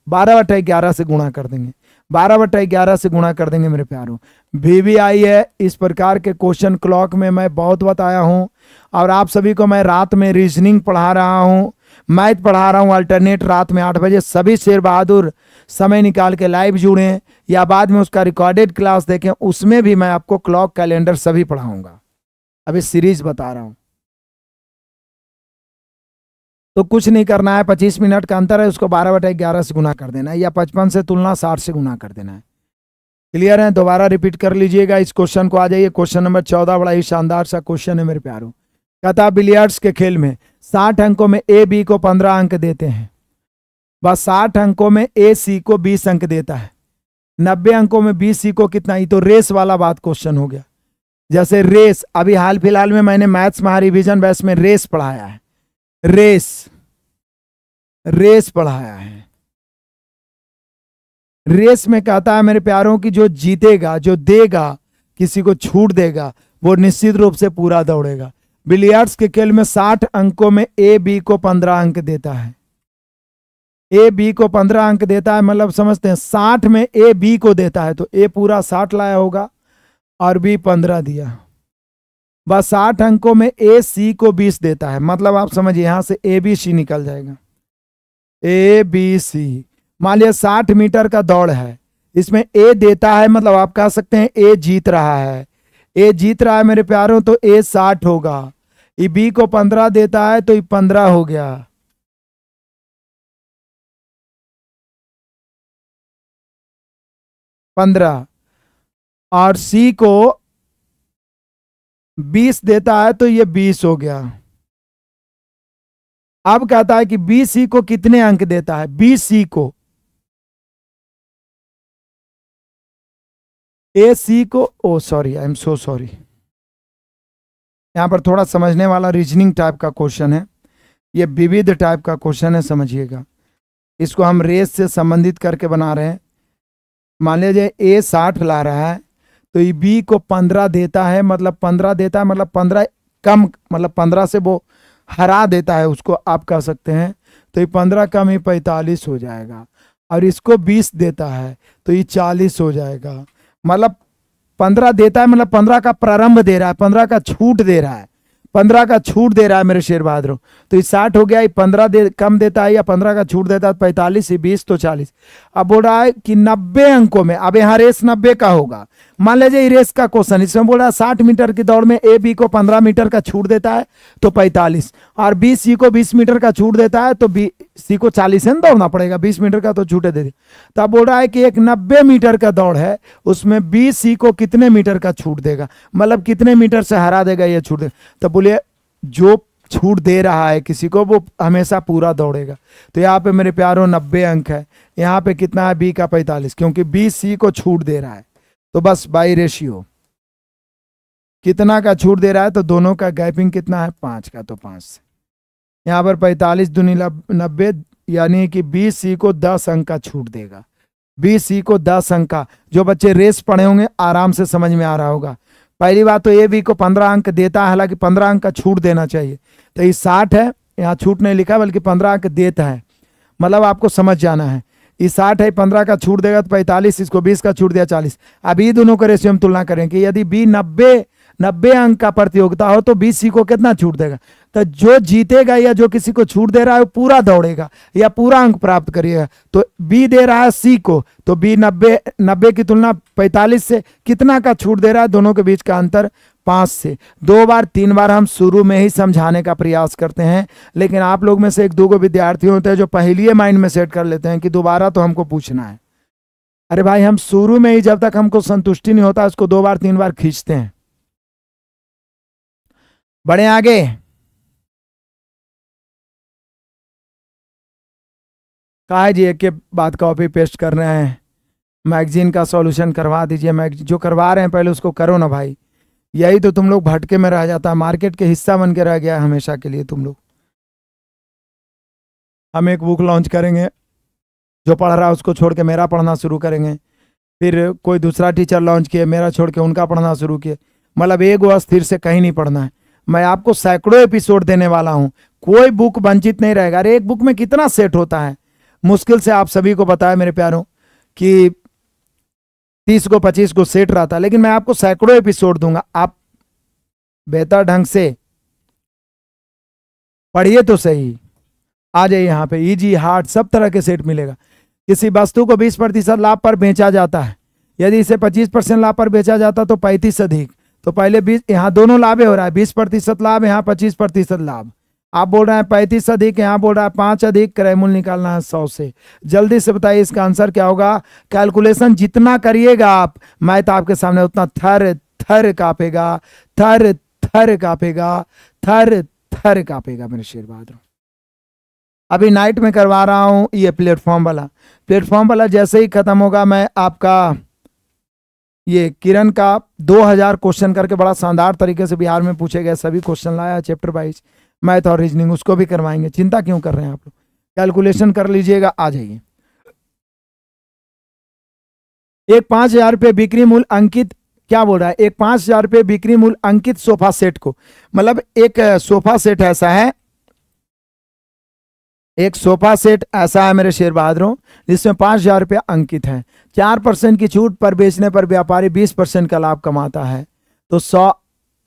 12/11 से गुणा कर देंगे। 12/11 से गुणा कर देंगे मेरे प्यारों। VVI है, इस प्रकार के क्वेश्चन क्लॉक में मैं बहुत बताया हूं, और आप सभी को मैं रात में रीजनिंग पढ़ा रहा हूं, मैथ पढ़ा रहा हूं अल्टरनेट रात में 8 बजे। सभी शेर बहादुर समय निकाल के लाइव जुड़ें या बाद में उसका रिकॉर्डेड क्लास देखें, उसमें भी मैं आपको क्लॉक कैलेंडर सभी पढ़ाऊंगा। अभी सीरीज बता रहा हूं, तो कुछ नहीं करना है। 25 मिनट का अंतर है, उसको 12/11 से गुना कर देना है, या 55 से तुलना 60 से गुना कर देना है। क्लियर है? दोबारा रिपीट कर लीजिएगा इस क्वेश्चन को। आ जाइए क्वेश्चन नंबर 14, बड़ा ही शानदार सा क्वेश्चन है मेरे प्यारों। कहता बिलियर्ड्स के खेल में 60 अंकों में ए बी को 15 अंक देते हैं, बस 60 अंकों में ए सी को 20 अंक देता है, 90 अंकों में बी सी को कितना। ही तो रेस वाला बात क्वेश्चन हो गया। जैसे रेस, अभी हाल फिलहाल में मैंने मैथ्स महारिविजन बैच में रेस पढ़ाया है, रेस पढ़ाया है। रेस में कहता है मेरे प्यारों की जो जीतेगा, जो देगा, किसी को छूट देगा, वो निश्चित रूप से पूरा दौड़ेगा। बिलियर्ड्स के खेल में 60 अंकों में ए बी को 15 अंक देता है, ए बी को 15 अंक देता है, मतलब समझते हैं 60 में ए बी को देता है तो ए पूरा 60 लाया होगा और बी 15 दिया। बस 60 अंकों में ए सी को 20 देता है, मतलब आप समझिए यहां से ए बी सी निकल जाएगा, ए बी सी। मान लिया 60 मीटर का दौड़ है, इसमें ए देता है, मतलब आप कह सकते हैं ए जीत रहा है, ए जीत रहा है मेरे प्यारों, तो ए 60 होगा। ये बी को 15 देता है तो ये 15 हो गया। और सी को 20 देता है तो ये 20 हो गया। अब कहता है कि बी सी को कितने अंक देता है, बी सी को, ए सी को, oh sorry, I am so sorry, यहां पर थोड़ा समझने वाला रीजनिंग टाइप का क्वेश्चन है, ये विविध टाइप का क्वेश्चन है, समझिएगा। इसको हम रेस से संबंधित करके बना रहे हैं। मान लीजिए ए 60 ला रहा है तो ये बी को 15 देता है, मतलब 15 देता है, मतलब 15 कम, मतलब 15 से वो हरा देता है उसको, आप कह सकते हैं। तो ये 15 कम ही 45 हो जाएगा, और इसको 20 देता है तो ये 40 हो जाएगा। मतलब 15 देता है, मतलब 15 का प्रारंभ दे रहा है, 15 का छूट दे रहा है, 15 का छूट दे रहा है मेरे शेर बहादुरों। तो ये 60 हो गया, ये 15 कम देता है या 15 का छूट देता है 45, ये 20 तो 40। अब बोल रहा है कि 90 अंकों में, अब यहाँ रेस 90 का होगा। मान लीजिए ये रेस का क्वेश्चन, इसमें बोल रहा है 60 मीटर की दौड़ में ए बी को 15 मीटर का छूट देता है तो 45, और बी सी को 20 मीटर का छूट देता है तो बी सी को 40 है ना दौड़ना पड़ेगा, 20 मीटर का तो छूटे दे दी। तो अब बोल रहा है कि एक 90 मीटर का दौड़ है, उसमें बी सी को कितने मीटर का छूट देगा, मतलब कितने मीटर से हरा देगा ये छूट देगा। तो बोलिए जो छूट दे रहा है किसी को वो हमेशा पूरा दौड़ेगा। तो यहाँ पे मेरे प्यारों 90 अंक है, यहाँ पे कितना है बी का 45, क्योंकि बी सी को छूट दे रहा है तो बस बाई रेशियो कितना का छूट दे रहा है, तो दोनों का गैपिंग कितना है 5 का, तो 5 से यहाँ पर 45 दूनी 90, यानी कि बी सी को 10 अंक का छूट देगा। बी सी को 10 अंक का, जो बच्चे रेस पढ़े होंगे आराम से समझ में आ रहा होगा। पहली बात तो ए बी को 15 अंक देता है, हालांकि 15 अंक का छूट देना चाहिए, तो ये 60 है, यहाँ छूट नहीं लिखा बल्कि 15 अंक देता है, मतलब आपको समझ जाना है। ये 60 है, 15 का छूट देगा तो 45, इसको 20 का छूट दिया 40। अब ये दोनों का रेशियो हम तुलना करें कि यदि बी 90 अंक का प्रतियोगिता हो तो बी सी को कितना छूट देगा, तो जो जीतेगा या जो किसी को छूट दे रहा है वो पूरा दौड़ेगा या पूरा अंक प्राप्त करिएगा। तो बी दे रहा है सी को, तो बी 90 की तुलना 45 से कितना का छूट दे रहा है, दोनों के बीच का अंतर 5 से। 2 बार 3 बार हम शुरू में ही समझाने का प्रयास करते हैं, लेकिन आप लोग में से 1-2 को विद्यार्थी होते हैं जो पहले ही माइंड में सेट कर लेते हैं कि दोबारा तो हमको पूछना है। अरे भाई हम शुरू में ही जब तक हमको संतुष्टि नहीं होता उसको 2 बार 3 बार खींचते हैं। बढ़े आगे, कहा है जी एक के बाद कॉपी पेस्ट कर रहे हैं, मैगजीन का सॉल्यूशन करवा दीजिए। मैगजीन जो करवा रहे हैं पहले उसको करो ना भाई, यही तो तुम लोग भटके में रह जाता है, मार्केट के हिस्सा बन के रह गया हमेशा के लिए तुम लोग। हम एक बुक लॉन्च करेंगे, जो पढ़ रहा है उसको छोड़ के मेरा पढ़ना शुरू करेंगे, फिर कोई दूसरा टीचर लॉन्च किए, मेरा छोड़ के उनका पढ़ना शुरू किए, मतलब एक वो अस्थिर से कहीं नहीं पढ़ना है। मैं आपको सैकड़ों एपिसोड देने वाला हूं, कोई बुक वंचित नहीं रहेगा। अरे एक बुक में कितना सेट होता है, मुश्किल से आप सभी को बताया मेरे प्यारों कि 30 को 25 को सेट रहता है, लेकिन मैं आपको सैकड़ों एपिसोड दूंगा, आप बेहतर ढंग से पढ़िए तो सही। आ जाइए यहाँ पे, इजी हार्ड सब तरह के सेट मिलेगा। किसी वस्तु को 20% लाभ पर बेचा जाता है, यदि इसे 25% लाभ पर बेचा जाता तो 35 अधिक, तो पहले 20, यहाँ दोनों लाभ हो रहा है, 20% लाभ, यहाँ 25% लाभ। आप बोल रहे हैं 35 अधिक, यहाँ बोल रहा है 5 अधिक, क्रय मूल्य निकालना है 100 से। जल्दी से बताइए इसका आंसर क्या होगा। कैलकुलेशन जितना करिएगा आप, मैथ आपके सामने उतना थर थर कांपेगा, थर थर कांपेगा, थर थर कांपेगा मेरे शेर बहादुर। अभी नाइट में करवा रहा हूं ये प्लेटफॉर्म वाला जैसे ही खत्म होगा मैं आपका ये किरण का 2000 क्वेश्चन करके बड़ा शानदार तरीके से बिहार में पूछे गए सभी क्वेश्चन लाया चैप्टर वाइज, मैथ और रीजनिंग, उसको भी करवाएंगे। चिंता क्यों कर रहे हैं आप लोग, कैलकुलेशन कर लीजिएगा। आ जाइए, एक 5000 रुपये बिक्री मूल्य अंकित, क्या बोल रहा है, एक 5000 रुपये बिक्री मूल्य अंकित सोफा सेट को, मतलब एक सोफा सेट ऐसा है, एक सोफा सेट ऐसा है मेरे शेर बहादुरों जिसमें 5000 रुपया अंकित है। 4% की छूट पर बेचने पर व्यापारी 20% का लाभ कमाता है, तो 100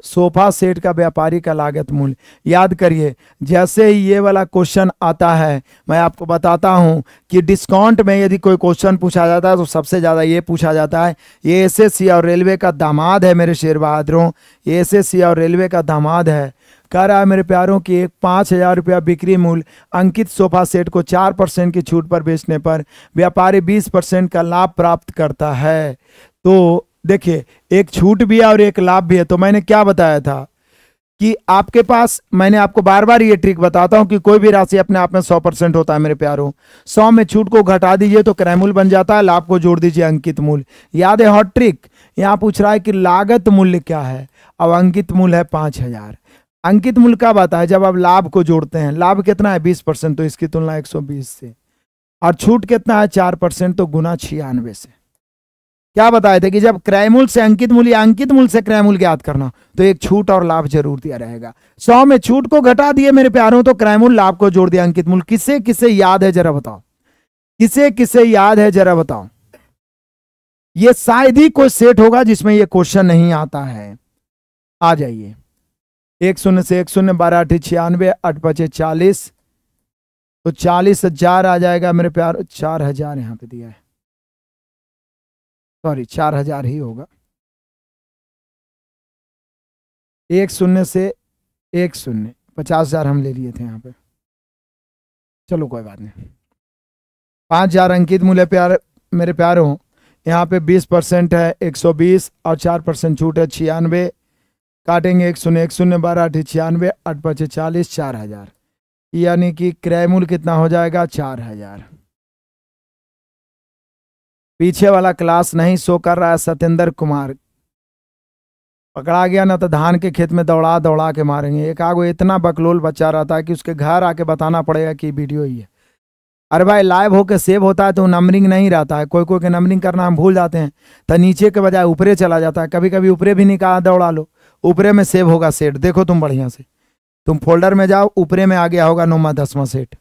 सोफा सेट का व्यापारी का लागत मूल्य। याद करिए, जैसे ही ये वाला क्वेश्चन आता है मैं आपको बताता हूं कि डिस्काउंट में यदि कोई क्वेश्चन पूछा जाता है तो सबसे ज़्यादा ये पूछा जाता है। ये एसएससी और रेलवे का दामाद है मेरे शेर बहादुरों, ये एसएससी और रेलवे का दामाद है। कह रहा है मेरे प्यारों की एक 5000 रुपया बिक्री मूल्य अंकित सोफा सेट को 4% की छूट पर बेचने पर व्यापारी 20% का लाभ प्राप्त करता है। तो देखिए, एक छूट भी है और एक लाभ भी है। तो मैंने क्या बताया था कि आपके पास, मैंने आपको बार बार ये ट्रिक बताता हूं कि कोई भी राशि अपने आप में 100% होता है मेरे प्यारों। 100 में छूट को घटा दीजिए तो क्रय मूल्य बन जाता है, लाभ को जोड़ दीजिए अंकित मूल्य। याद है हॉट ट्रिक। यहाँ पूछ रहा है कि लागत मूल्य क्या है, अब अंकित मूल्य है 5000। अंकित मूल्य कब आता है, जब आप लाभ को जोड़ते हैं। लाभ कितना है 20%, तो इसकी तुलना 120 से, और छूट कितना है 4%, तो गुना 96 से। क्या बताए थे कि जब क्रय मूल्य से अंकित मूल्य, अंकित मूल्य से क्रय मूल्य ज्ञात करना, तो एक छूट और लाभ जरूर दिया रहेगा। 100 में छूट को घटा दिए मेरे प्यारों तो क्रय मूल्य, लाभ को जोड़ दिया अंकित मूल्य। किसे किसे याद है जरा बताओ, किसे किसे याद है जरा बताओ। ये शायद ही कोई सेट होगा जिसमें ये क्वेश्चन नहीं आता है। आ जाइए, एक शून्य से एक शून्य, 12 8 96, 8 5 40, तो 40,000 आ जाएगा मेरे प्यार। 4,000 यहाँ पे दिया है, सॉरी 4,000 ही होगा। एक शून्य से एक शून्य, 50,000 हम ले लिए थे यहाँ पे, चलो कोई बात नहीं। 5,000 अंकित मूल्य प्यार मेरे प्यारों, यहाँ पे 20% है 120 और 4% छूट है 96, काटेंगे 1 शून्य 1 शून्य, 12 8 96, 8 5 40, 4,000, यानी कि क्रय मूल्य कितना हो जाएगा 4,000। पीछे वाला क्लास नहीं शो कर रहा है सत्येंद्र कुमार, पकड़ा गया ना तो धान के खेत में दौड़ा दौड़ा के मारेंगे। एक आगो इतना बकलोल बच्चा रहता है कि उसके घर आके बताना पड़ेगा कि वीडियो ही है। अरे भाई लाइव होके सेव होता है तो नंबरिंग नहीं रहता है, कोई कोई के नंबरिंग करना हम भूल जाते हैं तो नीचे के बजाय ऊपरे चला जाता है। कभी कभी ऊपरे भी निकाल दौड़ा लो, ऊपरे में सेव होगा सेट, देखो तुम बढ़िया से, तुम फोल्डर में जाओ, ऊपरे में आ गया होगा 9वां 10वां सेट।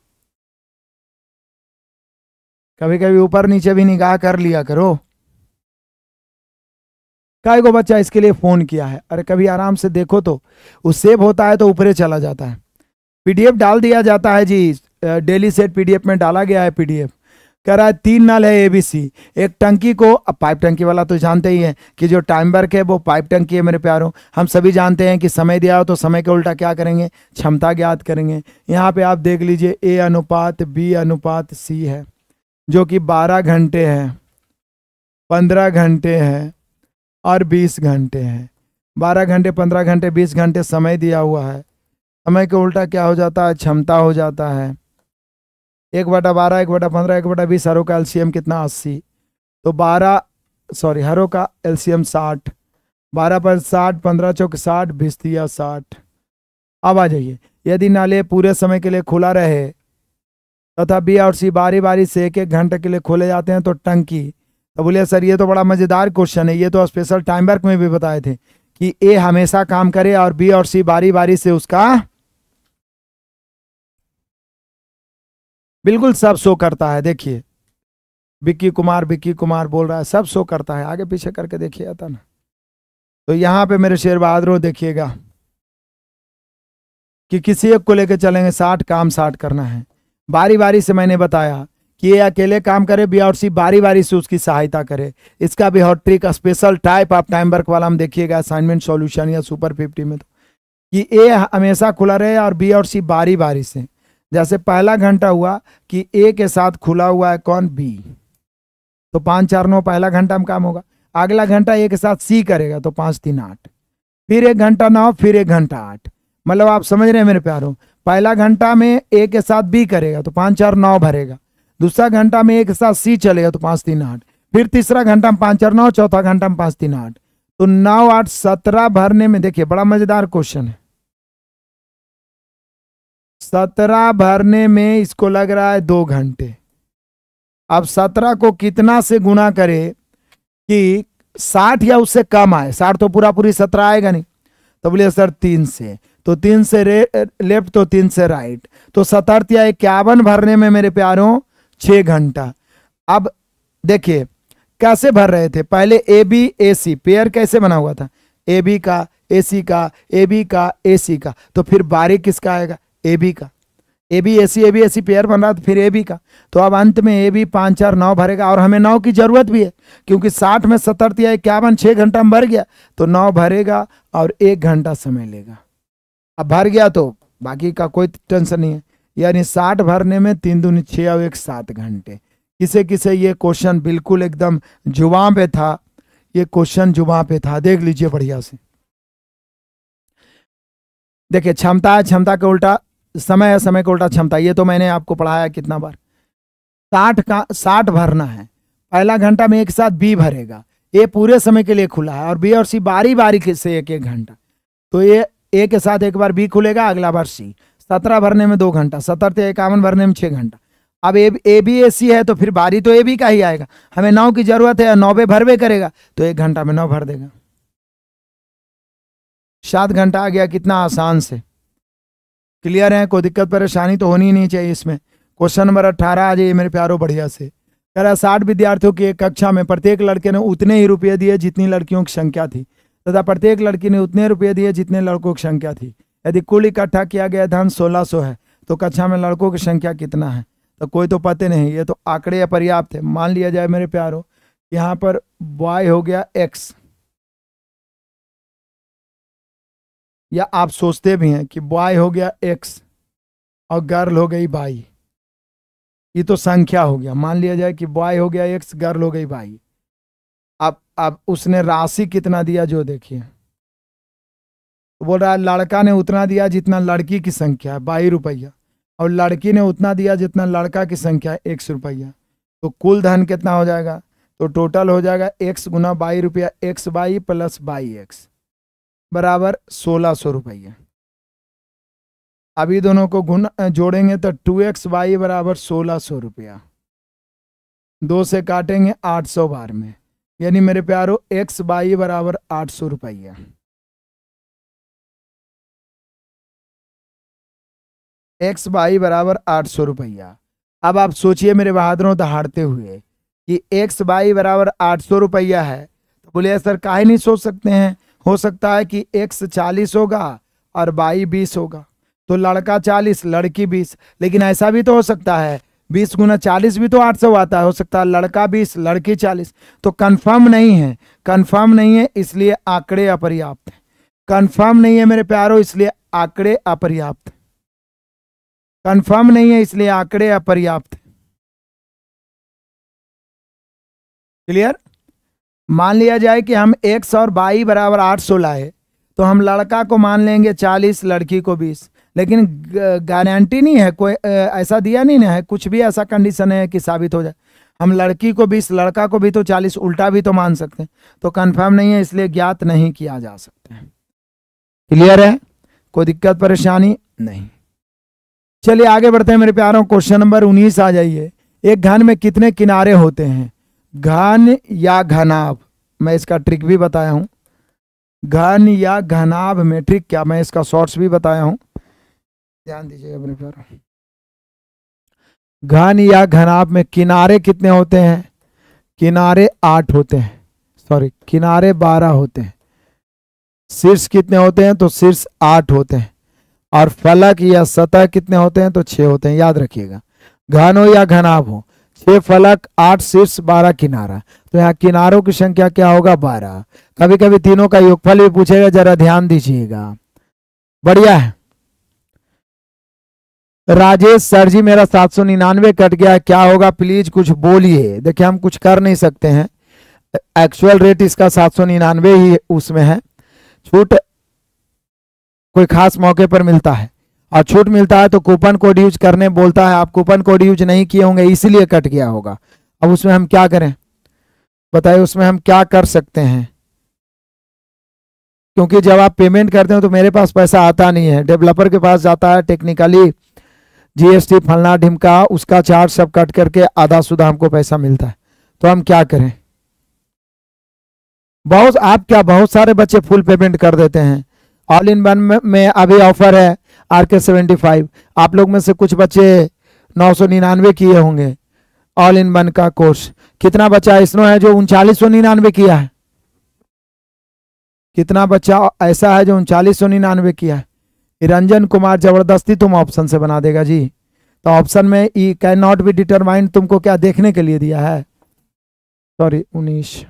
कभी कभी ऊपर नीचे भी निगाह कर लिया करो। काय को बच्चा इसके लिए फोन किया है, अरे कभी आराम से देखो तो, वो सेव होता है तो ऊपरे चला जाता है। पीडीएफ डाल दिया जाता है जी, डेली सेट पीडीएफ में डाला गया है पीडीएफ। कह रहा है 3 नल है एबीसी, एक टंकी को, अब पाइप टंकी वाला तो जानते ही है कि जो टाइम वर्क है वो पाइप टंकी है मेरे प्यारों। हम सभी जानते हैं कि समय दिया हो तो समय के उल्टा क्या करेंगे, क्षमता ज्ञात करेंगे। यहाँ पे आप देख लीजिए ए अनुपात बी अनुपात सी है, जो कि 12 घंटे है, 15 घंटे है और 20 घंटे है। 12 घंटे 15 घंटे 20 घंटे समय दिया हुआ है, समय के उल्टा क्या हो जाता है, क्षमता हो जाता है। 1/12 1/15 1/20, हरों का एलसीएम कितना 80, तो 12 सॉरी हरों का एलसीएम 60, 12 पर 60, 15 चौक 60, 20 दिया 60। अब आ जाइए, यदि नाले पूरे समय के लिए खुला रहे तथा बी और सी बारी बारी से 1-1 घंटे के लिए खोले जाते हैं तो टंकी, तो बोलिए सर ये तो बड़ा मजेदार क्वेश्चन है, ये तो स्पेशल टाइम वर्क में भी बताए थे कि ए हमेशा काम करे और बी और सी बारी बारी से उसका बिल्कुल सब शो करता है। देखिए विक्की कुमार बोल रहा है, सब शो करता है, आगे पीछे करके देखिए आता ना। तो यहां पे मेरे शेर बहादुरों देखिएगा कि किसी एक को लेकर चलेंगे, 60 काम 60 करना है, बारी बारी से। मैंने बताया कि ये अकेले काम करे, बी और सी बारी बारी से उसकी सहायता करे। इसका भी hot trick special type of time work वाला हम देखिएगा असाइनमेंट सॉल्यूशन या सुपर 50 में, तो कि ए हमेशा खुला रहे और बी और सी बारी बारी से। जैसे पहला घंटा हुआ कि ए के साथ खुला हुआ है कौन, बी, तो 5 4 9 पहला घंटा में काम होगा। अगला घंटा ए के साथ सी करेगा तो 5 3 8, फिर 1 घंटा 9, फिर 1 घंटा 8। मतलब आप समझ रहे हैं मेरे प्यारों, पहला घंटा में ए के साथ बी करेगा तो 5 4 9 भरेगा, दूसरा घंटा में ए के साथ सी चलेगा तो 5 3 8, फिर तीसरा घंटा में 5 4 9, चौथा घंटा में 5 3 8, तो 9 8 17 भरने में। देखिए बड़ा मजेदार क्वेश्चन है, 17 भरने में इसको लग रहा है 2 घंटे। अब 17 को कितना से गुना करे कि 60 या उससे कम आए, 60 तो पूरा पूरी 17 आएगा नहीं, तो बोलिए सर 3 से, तो 3 से लेफ्ट तो 3 से राइट, तो 17 या 51 भरने में मेरे प्यारों 6 घंटा। अब देखिए कैसे भर रहे थे, पहले A B A C pair कैसे बना हुआ था, ए बी का ए सी का, ए बी का ए सी का, तो फिर बारी किसका आएगा, ए बी का। A B A C pair बन रहा तो फिर ए बी का, तो अब अंत में ए बी 5 4 9 भरेगा, और हमें 9 की जरूरत भी है क्योंकि 60 में 70 या 51 6 घंटा में भर गया, तो 9 भरेगा और 1 घंटा समय लेगा। अब भर गया तो बाकी का कोई टेंशन नहीं है, यानी 60 भरने में 3 दूनी 6 और 1 7 घंटे। किसे किसे ये क्वेश्चन बिल्कुल एकदम जुबान पे था, ये क्वेश्चन जुबान पे था, देख लीजिए बढ़िया से। देखिए क्षमता है, क्षमता के उल्टा समय है, समय के उल्टा क्षमता, ये तो मैंने आपको पढ़ाया कितना बार। 60 भरना है, पहला घंटा में एक साथ बी भरेगा, ए पूरे समय के लिए खुला है और बी और सी बारी बारी से 1 1 घंटा, तो ये ए के साथ एक बार बी खुलेगा, अगला बार सी। 17 भरने में 2 घंटा, 70 से 51 भरने में 6 घंटा। अब ए बी ए सी है तो फिर बारी तो ए बी का ही आएगा, हमें 9 की जरूरत है, 9 भरवे करेगा तो 1 घंटा में 9 भर देगा। 7 घंटा आ गया, कितना आसान से। क्लियर है, कोई दिक्कत परेशानी तो होनी ही नहीं चाहिए इसमें। क्वेश्चन नंबर 18 आ जाइए मेरे प्यारों बढ़िया से। कह रहा 60 विद्यार्थियों की एक कक्षा में प्रत्येक लड़के ने उतने ही रुपये दिए जितनी लड़कियों की संख्या थी, तथा प्रत्येक लड़की ने उतने रुपये दिए जितने लड़कों की संख्या थी। यदि कुल इकट्ठा किया गया धन 1600 है तो कक्षा में लड़कों की संख्या कितना है? तो कोई तो पते नहीं, ये तो आंकड़े अपर्याप्त है। मान लिया जाए मेरे प्यारों, यहाँ पर बॉय हो गया x, या आप सोचते भी हैं कि बॉय हो गया x और गर्ल हो गई बाई, ये तो संख्या हो गया। मान लिया जाए कि बॉय हो गया x, गर्ल हो गई बाई। अब उसने राशि कितना दिया जो देखिए, बोल रहा है लड़का ने उतना दिया जितना लड़की की संख्या है 22 रुपया, और लड़की ने उतना दिया जितना लड़का की संख्या है 100 रुपया। तो कुल धन कितना हो जाएगा? तो टोटल हो जाएगा x गुना 22 रुपया, x by plus by x बराबर 1600 रुपया। अभी दोनों को गुना जोड़ेंगे तो 2x बाई बराबर 1600 रुपया, 2 से काटेंगे 800 बार में, यानी मेरे प्यारों x बाई बराबर 800 रुपया। x बाई बराबर 800 रुपया। अब आप सोचिए मेरे बहादुरों दहाड़ते हुए कि x बाई बराबर 800 रुपया है, तो बोले सर काहे नहीं सोच सकते हैं? हो सकता है कि x 40 होगा और बाई 20 होगा, तो लड़का 40 लड़की 20। लेकिन ऐसा भी तो हो सकता है 20 गुना 40 भी तो 800 आता है, हो सकता है लड़का 20 लड़की 40। तो कंफर्म नहीं है, कंफर्म नहीं है, इसलिए आंकड़े अपर्याप्त है। कंफर्म नहीं है मेरे प्यारों, इसलिए आंकड़े अपर्याप्त। कंफर्म नहीं है इसलिए आंकड़े अपर्याप्त। क्लियर? मान लिया जाए कि हम x और बाई बराबर 800 लाए, तो हम लड़का को मान लेंगे 40, लड़की को 20। लेकिन गारंटी नहीं है, कोई ऐसा दिया नहीं है, कुछ भी ऐसा कंडीशन है कि साबित हो जाए। हम लड़की को 20 लड़का को भी तो 40 उल्टा भी तो मान सकते हैं। तो कंफर्म नहीं है इसलिए ज्ञात नहीं किया जा सकता है। क्लियर है? कोई दिक्कत परेशानी नहीं। चलिए आगे बढ़ते हैं मेरे प्यारों। क्वेश्चन नंबर 19 आ जाइए। एक घन में कितने किनारे होते हैं? घन या घनाभ, मैं इसका ट्रिक भी बताया हूं। घन या घनाभ में ट्रिक क्या, मैं इसका शॉर्ट्स भी बताया हूं, ध्यान दीजिएगा मेरे प्यारों। घन या घनाभ में किनारे कितने होते हैं? किनारे 8 होते हैं, सॉरी किनारे 12 होते हैं। शीर्ष कितने होते हैं? तो शीर्ष 8 होते हैं। और फलक या सतह कितने होते हैं? तो 6 होते हैं। याद रखिएगा, घन हो या घनाभ हो, 6 फलक 8 शीर्ष 12 किनारा। तो यहाँ किनारों की संख्या क्या होगा? 12। कभी कभी तीनों का योगफल भी पूछेगा, जरा ध्यान दीजिएगा। बढ़िया है। राजेश सर जी मेरा 799 कट गया, क्या होगा? प्लीज कुछ बोलिए। देखिए हम कुछ कर नहीं सकते हैं, एक्चुअल रेट इसका 799 ही उसमें है। छूट कोई खास मौके पर मिलता है, और छूट मिलता है तो कूपन कोड यूज करने बोलता है। आप कूपन कोड यूज नहीं किए होंगे इसीलिए कट गया होगा। अब उसमें हम क्या करें बताइए, उसमें हम क्या कर सकते हैं? क्योंकि जब आप पेमेंट करते हो तो मेरे पास पैसा आता नहीं है, डेवलपर के पास जाता है। टेक्निकली जीएसटी फलना ढिमका उसका चार्ज सब कट करके आधा सुधा हमको पैसा मिलता है। तो हम क्या करें? बहुत सारे बच्चे फुल पेमेंट कर देते हैं। ऑल इन वन में अभी ऑफर है RK75। आप लोग में से कुछ बच्चे 999 किए होंगे ऑल इन वन का कोर्स। कितना बच्चा इसनो है जो 3999 किया है? कितना बच्चा ऐसा है जो 3999 किया है? निरंजन कुमार जबरदस्ती तुम ऑप्शन से बना देगा जी। तो ऑप्शन में ई कैन नॉट बी डिटरमाइंड तुमको क्या देखने के लिए दिया है? सॉरी 19।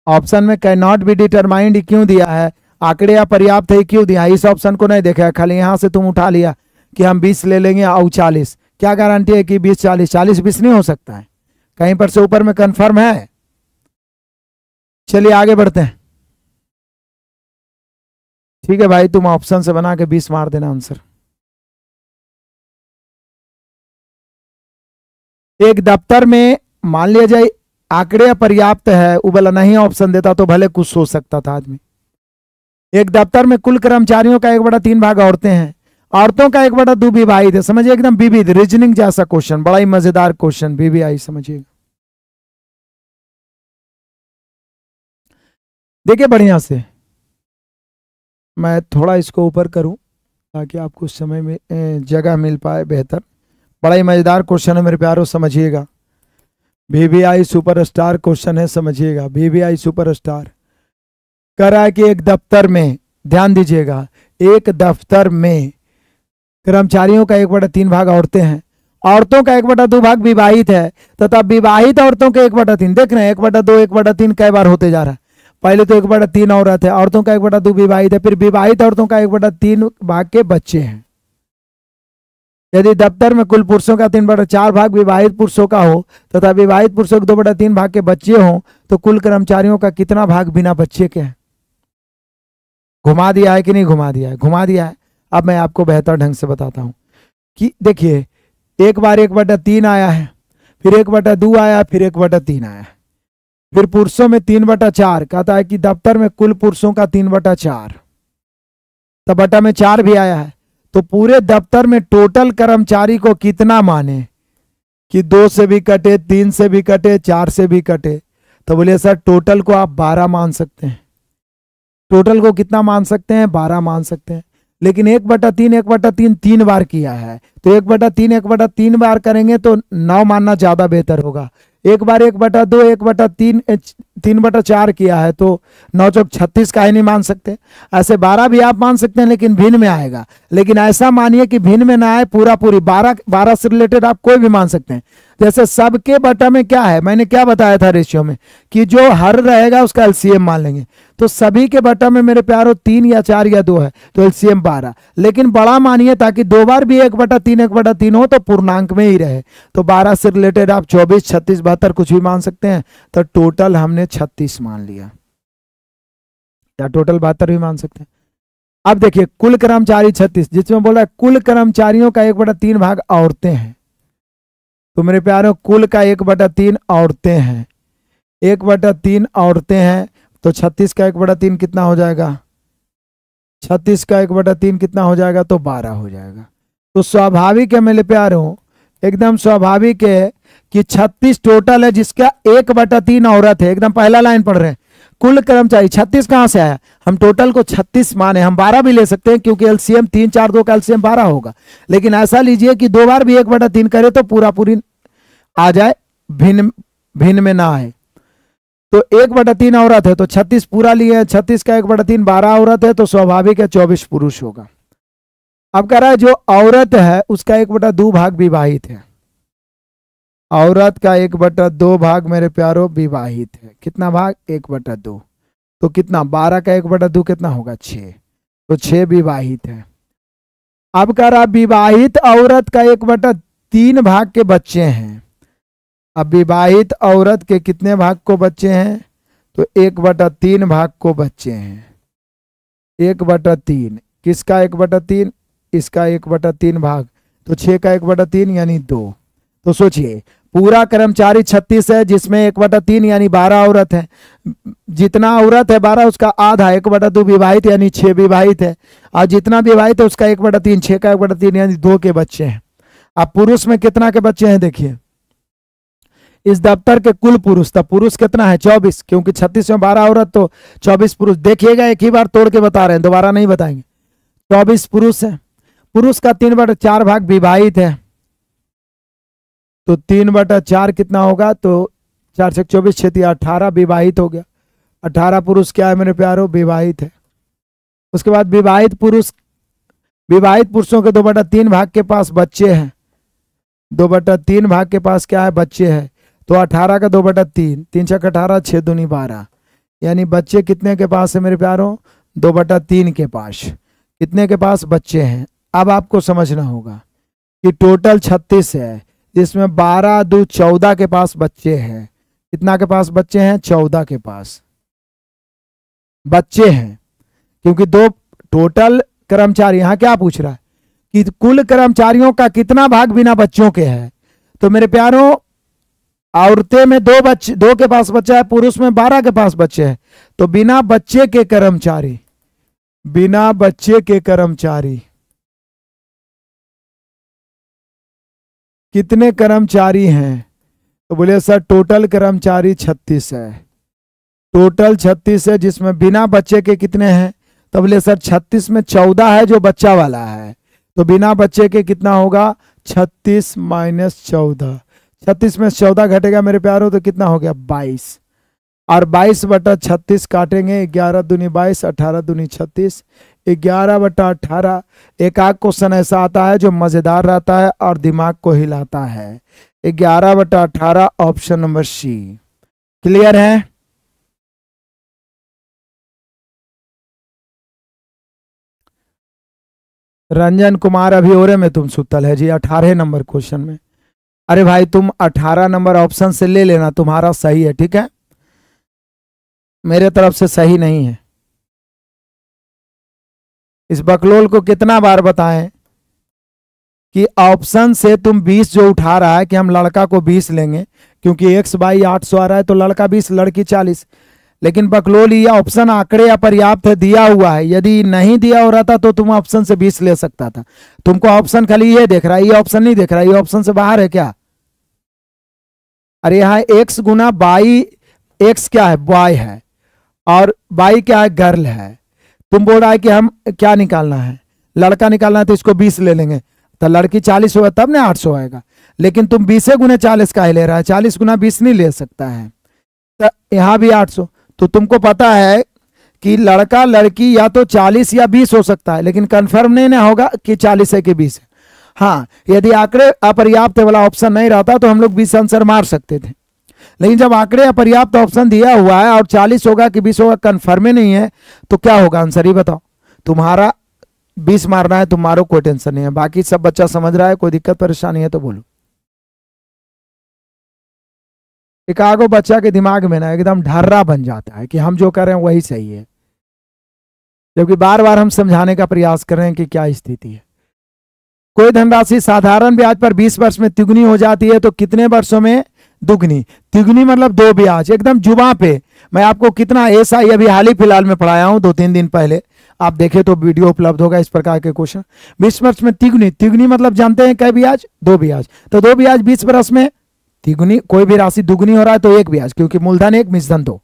ऑप्शन में कैन नॉट बी डिटरमाइंड क्यों दिया है? आंकड़े अपर्याप्त है क्यों दिया? इस ऑप्शन को नहीं देखा है, खाली यहां से तुम उठा लिया कि हम 20 ले लेंगे और 40। क्या गारंटी है कि 20 40 40 20 नहीं हो सकता है? कहीं पर से ऊपर में कंफर्म है। चलिए आगे बढ़ते हैं। ठीक है भाई, तुम ऑप्शन से बना के 20 मार देना आंसर। एक दफ्तर में मान लिया जाए आंकड़े अपर्याप्त है, उबला नहीं ऑप्शन देता तो भले कुछ सोच सकता था आदमी। एक दफ्तर में कुल कर्मचारियों का 1/3 भाग औरतें हैं, औरतों का 1/2 विवाहित है। समझिए एकदम विविध रीजनिंग जैसा क्वेश्चन, बड़ा ही मजेदार क्वेश्चन, VVI समझिएगा। देखिए बढ़िया से मैं थोड़ा इसको ऊपर करूं ताकि आपको समय में जगह मिल पाए बेहतर। बड़ा ही मजेदार क्वेश्चन है मेरे प्यारों, समझिएगा। VVI सुपरस्टार क्वेश्चन है, समझिएगा। VVI सुपरस्टार कह रहा है कि एक दफ्तर में, ध्यान दीजिएगा, एक दफ्तर में कर्मचारियों का 1/3 भाग औरतें हैं, औरतों का 1/2 भाग विवाहित है, तथा विवाहित औरतों के 1/3, देख रहे हैं 1/2 1/3 कई बार होते जा रहा है। पहले तो 1/3 औरत है, औरतों का 1/2 विवाहित है, फिर विवाहित औरतों का 1/3 भाग के बच्चे हैं। यदि दफ्तर में कुल पुरुषों का 3/4 भाग विवाहित पुरुषों का हो तथा विवाहित पुरुषों के 2/3 भाग के बच्चे हों, तो कुल कर्मचारियों का कितना भाग बिना बच्चे के है? घुमा दिया है कि नहीं घुमा दिया है? घुमा दिया है। अब मैं आपको बेहतर ढंग से बताता हूं कि देखिए, एक बार 1/3 आया है, फिर 1/2 आया, फिर 1/3 आया, फिर पुरुषों में 3/4, कहता है कि दफ्तर में कुल पुरुषों का 3/4, तब बटा में 4 भी आया है। तो पूरे दफ्तर में टोटल कर्मचारी को कितना माने कि 2 से भी कटे, 3 से भी कटे, 4 से भी कटे? तो बोले सर टोटल को आप 12 मान सकते हैं। टोटल को कितना मान सकते हैं? 12 मान सकते हैं। लेकिन 1/3 3 बार किया है, तो 1/3 बार करेंगे तो 9 मानना ज्यादा बेहतर होगा। एक बार 1/2 1/3 3/4 किया है, तो 9 चौक 36 का ही नहीं मान सकते। ऐसे 12 भी आप मान सकते हैं, लेकिन भिन्न में आएगा। लेकिन ऐसा मानिए कि भिन्न में ना आए, पूरा पूरी 12 से रिलेटेड आप कोई भी मान सकते हैं। जैसे सबके बटा में क्या है, मैंने क्या बताया था रेशियो में, कि जो हर रहेगा उसका एलसीएम मान लेंगे। तो सभी के बटा में मेरे प्यारो 3 या 4 या 2 है, तो एलसीएम 12। लेकिन बड़ा मानिए ताकि 2 बार भी 1/3 हो तो पूर्णांक में ही रहे। तो 12 से रिलेटेड आप 24 36 72 कुछ भी मान सकते हैं। तो टोटल हमने 36 मान लिया, या टोटल 72 भी मान सकते हैं। अब देखिए कुल कर्मचारी 36, जिसमें बोला कुल कर्मचारियों का 1/3 भाग औरतें हैं। तो मेरे प्यारों कुल का 1/3 औरतें हैं, 1/3 औरतें हैं, तो 36 का 1/3 कितना हो जाएगा? 36 का 1/3 कितना हो जाएगा? तो 12 हो जाएगा। तो स्वाभाविक है मेरे प्यारों, एकदम स्वाभाविक है कि 36 टोटल है, जिसका 1/3 औरत है। एकदम पहला लाइन पढ़ रहे हैं, कुल कर्मचारी 36 कहां से आया? हम टोटल को 36 माने, हम 12 भी ले सकते हैं क्योंकि एलसीएम 3 4 2 का एलसीएम 12 होगा। लेकिन ऐसा लीजिए कि 2 बार भी 1/3 करे तो पूरा पूरी आ जाए, भिन्न में ना आए। तो 1/3 औरत है, तो 36 पूरा लिए, 36 का 1/3 12 औरत है, तो स्वाभाविक है 24 पुरुष होगा। अब कह रहा है जो औरत है उसका 1/2 भाग विवाहित है। औरत का 1/2 भाग मेरे प्यारो विवाहित है। कितना भाग? 1/2। तो कितना? 12 का 1/2 कितना होगा? 6। तो 6 विवाहित है। अब कह रहा विवाहित औरत का 1/3 भाग के बच्चे हैं। अब विवाहित औरत के कितने भाग को बच्चे हैं? तो 1/3 भाग को बच्चे हैं। 1/3 किसका 1/3? इसका 1/3 भाग, तो 6 का 1/3 यानी 2। तो सोचिए पूरा कर्मचारी 36 है, जिसमें 1/3 यानी 12 औरत है। जितना औरत है 12, उसका आधा 1/2 विवाहित यानी 6 विवाहित है, और जितना विवाहित है उसका 1/3, 6 का 1/3 यानी 2 के बच्चे हैं। अब पुरुष में कितना के बच्चे हैं? देखिए इस दफ्तर के कुल पुरुष, तब पुरुष कितना है? 24, क्योंकि 36 में 12 औरत, तो 24 पुरुष। देखिएगा एक ही बार तोड़ के बता रहे हैं, दोबारा नहीं बताएंगे। 24 पुरुष है। पुरुष का 3/4 भाग विवाहित है, तो 3/4 कितना होगा? तो 4 से 24 6 18 विवाहित हो गया। 18 पुरुष क्या है मेरे प्यारो? विवाहित है। उसके बाद विवाहित पुरुषों के 2/3 भाग के पास बच्चे हैं। 2/3 भाग के पास क्या है? बच्चे हैं। तो 18 का 2/3, 3 6 18, 6 दूनी 12, यानी बच्चे कितने के पास है मेरे प्यारों? 2/3 के पास। कितने के पास बच्चे हैं? अब आपको समझना होगा कि टोटल 36 है, जिसमें 12 2 14 के पास बच्चे हैं। कितना के पास बच्चे हैं? 14 के पास बच्चे हैं, क्योंकि 2 टोटल कर्मचारी। यहां क्या पूछ रहा है कि कुल कर्मचारियों का कितना भाग बिना बच्चों के है? तो मेरे प्यारों औरतें में 2 के पास बच्चा है, पुरुष में 12 के पास बच्चे हैं। तो बिना बच्चे के कर्मचारी, बिना बच्चे के कर्मचारी कितने कर्मचारी हैं? तो बोले सर टोटल कर्मचारी 36 है। टोटल 36 है, जिसमें बिना बच्चे के कितने हैं? तो बोले सर 36 में 14 है जो बच्चा वाला है, तो बिना बच्चे के कितना होगा? 36 - 14। 36 में 14 घटेगा मेरे प्यारों, तो कितना हो गया? 22। और 22/36 काटेंगे, 11 दूनी 22, 18 दूनी 36, 11/18। एक आध क्वेश्चन ऐसा आता है जो मजेदार रहता है और दिमाग को हिलाता है। 11/18 ऑप्शन नंबर सी। क्लियर है? रंजन कुमार अभी ओरे में तुम सुतल है जी 18 नंबर क्वेश्चन में। अरे भाई तुम 18 नंबर ऑप्शन से ले लेना, तुम्हारा सही है, ठीक है, मेरे तरफ से सही नहीं है। इस बकलोल को कितना बार बताएं कि ऑप्शन से तुम 20 जो उठा रहा है कि हम लड़का को 20 लेंगे क्योंकि x/800 आ रहा है तो लड़का 20 लड़की 40, लेकिन बकलोल ये ऑप्शन आंकड़े अपर्याप्त है, दिया हुआ है। यदि नहीं दिया हो रहा था तो तुम ऑप्शन से 20 ले सकता था। तुमको ऑप्शन खाली ये देख रहा है, ये ऑप्शन नहीं देख रहा है, ये ऑप्शन से बाहर है क्या? अरे यहाँ x गुना बाई, x क्या है? बॉय है, और बाई क्या है? गर्ल है। तुम बोल रहा है कि हम क्या निकालना है? लड़का निकालना है, तो इसको 20 ले लेंगे, तो लड़की 40 होगा तब ना 800 आएगा। लेकिन तुम 20 गुना 40 का ही ले रहा है, 40 गुना 20 नहीं ले सकता है, तो यहाँ भी 800। तो तुमको पता है कि लड़का लड़की या तो 40 या 20 हो सकता है, लेकिन कंफर्म नहीं ना होगा कि 40 है कि 20 है। हाँ, यदि आंकड़े अपर्याप्त वाला ऑप्शन नहीं रहता तो हम लोग 20 आंसर मार सकते थे, लेकिन जब आंकड़े अपर्याप्त ऑप्शन दिया हुआ है और 40 होगा कि 20 होगा कंफर्म ही नहीं है, तो क्या होगा आंसर ही बताओ। तुम्हारा 20 मारना है, तुम मारो, कोई टेंशन नहीं है। बाकी सब बच्चा समझ रहा है, कोई दिक्कत परेशानी है तो बोलो। एकागो बच्चा के दिमाग में ना एकदम ढर्रा बन जाता है कि हम जो कर रहे हैं वही सही है, जबकि बार बार हम समझाने का प्रयास कर रहे हैं कि क्या स्थिति है। कोई धनराशि साधारण ब्याज पर 20 वर्ष में तिगुनी हो जाती है तो कितने वर्षों में दुगनी? तिगुनी मतलब 2 ब्याज, एकदम जुबान पे। मैं आपको कितना ऐसा अभी हाल ही फिलहाल में पढ़ाया हूं, 2-3 दिन पहले, आप देखे तो वीडियो उपलब्ध होगा इस प्रकार के क्वेश्चन। 20 वर्ष में तिगुनी, तिगुनी मतलब जानते हैं क्या ब्याज? 2 ब्याज। तो 2 ब्याज 20 वर्ष में तिगुनी। कोई भी राशि दुगुनी हो रहा है तो 1 ब्याज, क्योंकि मूलधन 1 मिश्रधन 2,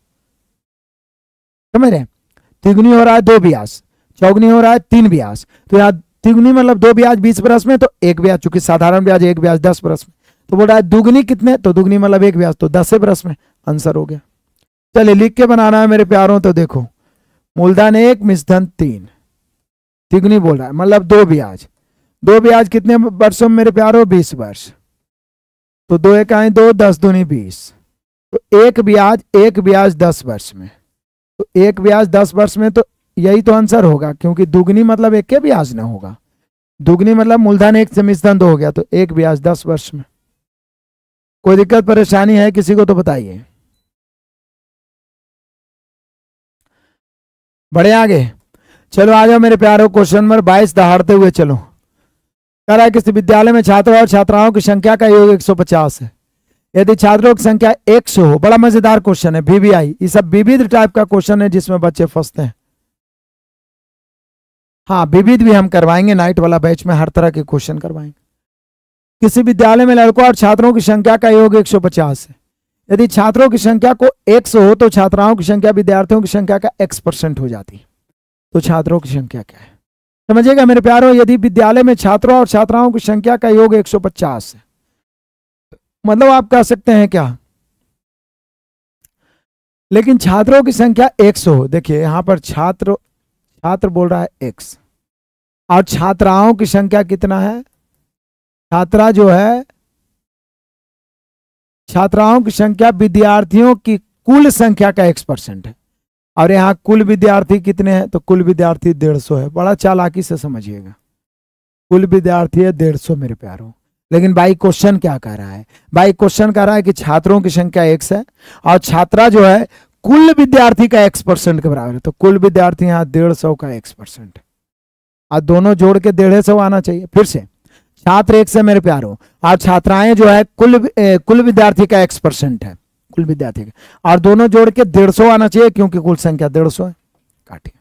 समझ रहे? तिगुनी हो रहा है 2 ब्याज, चौगुनी हो रहा है 3 ब्याज, तो यहाँ तिगुनी मतलब 2 ब्याज 20 वर्ष में, तो 1 ब्याज, चूंकि साधारण ब्याज 1 ब्याज 10 वर्ष में, तो बोल रहा है दुगनी कितने? तो दुगनी मतलब 1 ब्याज, तो 10 वर्ष में आंसर हो गया। चलिए लिख के बनाना है मेरे प्यारों। तो देखो, मूलधन 1 मिश्रधन 3, तिगुनी बोल रहा है मतलब 2 ब्याज। 2 ब्याज कितने वर्षों में मेरे प्यारों? 20 वर्ष। तो 2 1 2, 10 दूनी 20, तो 1 ब्याज 10 वर्ष में, तो 1 ब्याज 10 वर्ष में, तो यही तो आंसर होगा, क्योंकि दुगनी मतलब 1 के ब्याज ना होगा, दुगनी मतलब मूलधन 1 से मिश्रधन 2 हो गया, तो 1 ब्याज 10 वर्ष में। कोई दिक्कत परेशानी है किसी को तो बताइए। बढ़े आगे, चलो आ जाओ मेरे प्यारों। क्वेश्चन नंबर 22 दहाड़ते हुए चलो। कह रहा है किसी विद्यालय में छात्रों और छात्राओं की संख्या का योग 150 है। यदि छात्रों की संख्या 100 हो, बड़ा मजेदार क्वेश्चन है, VVI, ये सब विविध टाइप का क्वेश्चन है जिसमें बच्चे फंसते हैं। हाँ, विविध भी हम करवाएंगे, नाइट वाला बैच में हर तरह के क्वेश्चन करवाएंगे। किसी विद्यालय में लड़कों और छात्रों की संख्या का योग 150 है। यदि छात्रों की संख्या को 100 हो तो छात्राओं की संख्या विद्यार्थियों की संख्या का x% हो जाती है। तो छात्रों की संख्या क्या है समझिएगा मेरे प्यारों। यदि विद्यालय में छात्रों और छात्राओं की संख्या का योग 150 है, मतलब आप कह सकते हैं क्या, लेकिन छात्रों की संख्या 100 हो। देखिए यहां पर छात्र बोल रहा है x, और छात्राओं की संख्या कितना है? छात्रा जो है, छात्राओं की संख्या विद्यार्थियों की कुल संख्या का x% है, और यहाँ कुल विद्यार्थी कितने हैं? तो कुल विद्यार्थी 150 है। बड़ा चालाकी से समझिएगा, कुल विद्यार्थी है 150 मेरे प्यारों। लेकिन भाई क्वेश्चन क्या कह रहा है? भाई क्वेश्चन कह रहा है कि छात्रों की संख्या x है और छात्रा जो है कुल विद्यार्थी का x% के बराबर है, तो कुल विद्यार्थी यहाँ 150 का x% है, और दोनों जोड़ के 150 आना चाहिए। फिर से, छात्र 1 से मेरे प्यारों, और छात्राएं जो है कुल विद्यार्थी का x% है, कुल विद्यार्थी का, और दोनों जोड़ के 150 आना चाहिए, क्योंकि कुल संख्या 150 है। काटिए,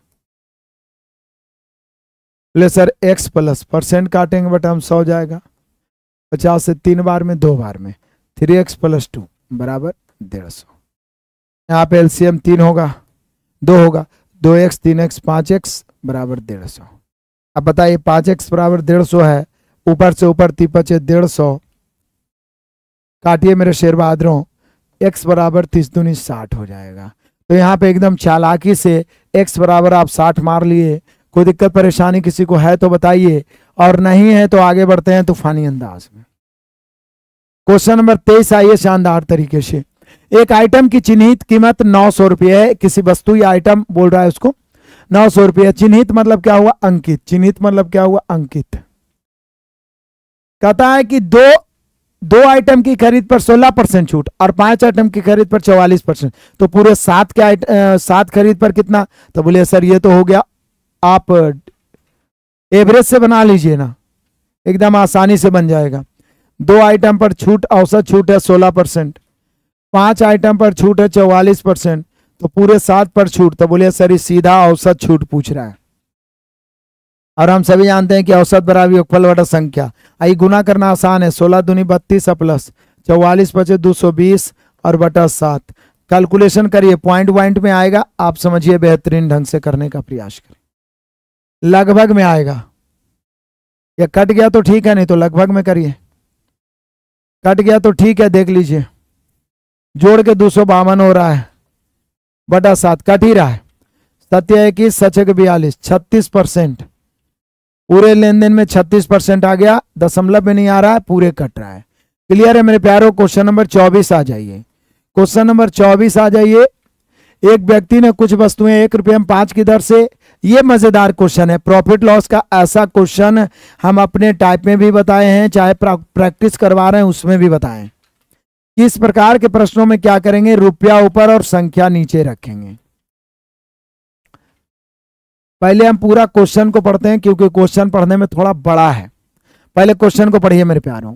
ले सर x प्लस % काटेंगे बट हम 100 जाएगा, 50 से 3 बार में 2 बार में, 3x + 2 बराबर 150। यहाँ पे LCM 3 होगा, 2 होगा, 2x 3x 5x बराबर 150। अब बताइए 5x बराबर 150 है, ऊपर से ऊपर 3 × 5 = 150, काटिए मेरे शेर बहादुरों, x बराबर 30 दूनी 60 हो जाएगा। तो यहाँ पे एकदम चालाकी से x बराबर आप 60 मार लिए। कोई दिक्कत परेशानी किसी को है तो बताइए, और नहीं है तो आगे बढ़ते हैं तूफानी अंदाज में। क्वेश्चन नंबर 23 आइए शानदार तरीके से। एक आइटम की चिन्हित कीमत 900 रुपये है। किसी वस्तु या आइटम बोल रहा है उसको 900 रुपये। चिन्हित मतलब क्या हुआ? अंकित। चिन्हित मतलब क्या हुआ? अंकित। कहता है कि दो आइटम की खरीद पर 16% छूट और 5 आइटम की खरीद पर 44%। तो पूरे 7 खरीद पर कितना? तो बोले सर ये तो हो गया, आप एवरेज से बना लीजिए ना, एकदम आसानी से बन जाएगा। 2 आइटम पर छूट, औसत छूट है 16%, 5 आइटम पर छूट है 44%, तो पूरे 7 पर छूट। तो बोले सर ये सीधा औसत छूट पूछ रहा है, और हम सभी जानते हैं कि औसत बराबर योगफल बटा संख्या। आई गुना करना आसान है, 16 दूनी 32 प्लस 44 बचे 220 और बटा 7। कैलकुलेशन करिए, पॉइंट में आएगा, आप समझिए बेहतरीन ढंग से करने का प्रयास करें। लगभग में आएगा, या कट गया तो ठीक है, नहीं तो लगभग में करिए। कट गया तो ठीक है, देख लीजिए, जोड़ के 252 हो रहा है बटा 7, कट ही रहा है। 7 21 सच 42, 36%। पूरे लेन देन में 36% आ गया, दशमलव में नहीं आ रहा है, पूरे कट रहा है। क्लियर है मेरे प्यारों? क्वेश्चन नंबर 24 आ जाइए। क्वेश्चन नंबर 24 आ जाइए। एक व्यक्ति ने कुछ वस्तुएं 1 रुपये में 5 की दर से, ये मजेदार क्वेश्चन है, प्रॉफिट लॉस का ऐसा क्वेश्चन हम अपने टाइप में भी बताए हैं, चाहे प्रैक्टिस करवा रहे हैं उसमें भी बताएं। किस प्रकार के प्रश्नों में क्या करेंगे? रुपया ऊपर और संख्या नीचे रखेंगे। पहले हम पूरा क्वेश्चन को पढ़ते हैं, क्योंकि क्वेश्चन पढ़ने में थोड़ा बड़ा है। पहले क्वेश्चन को पढ़िए मेरे प्यारों।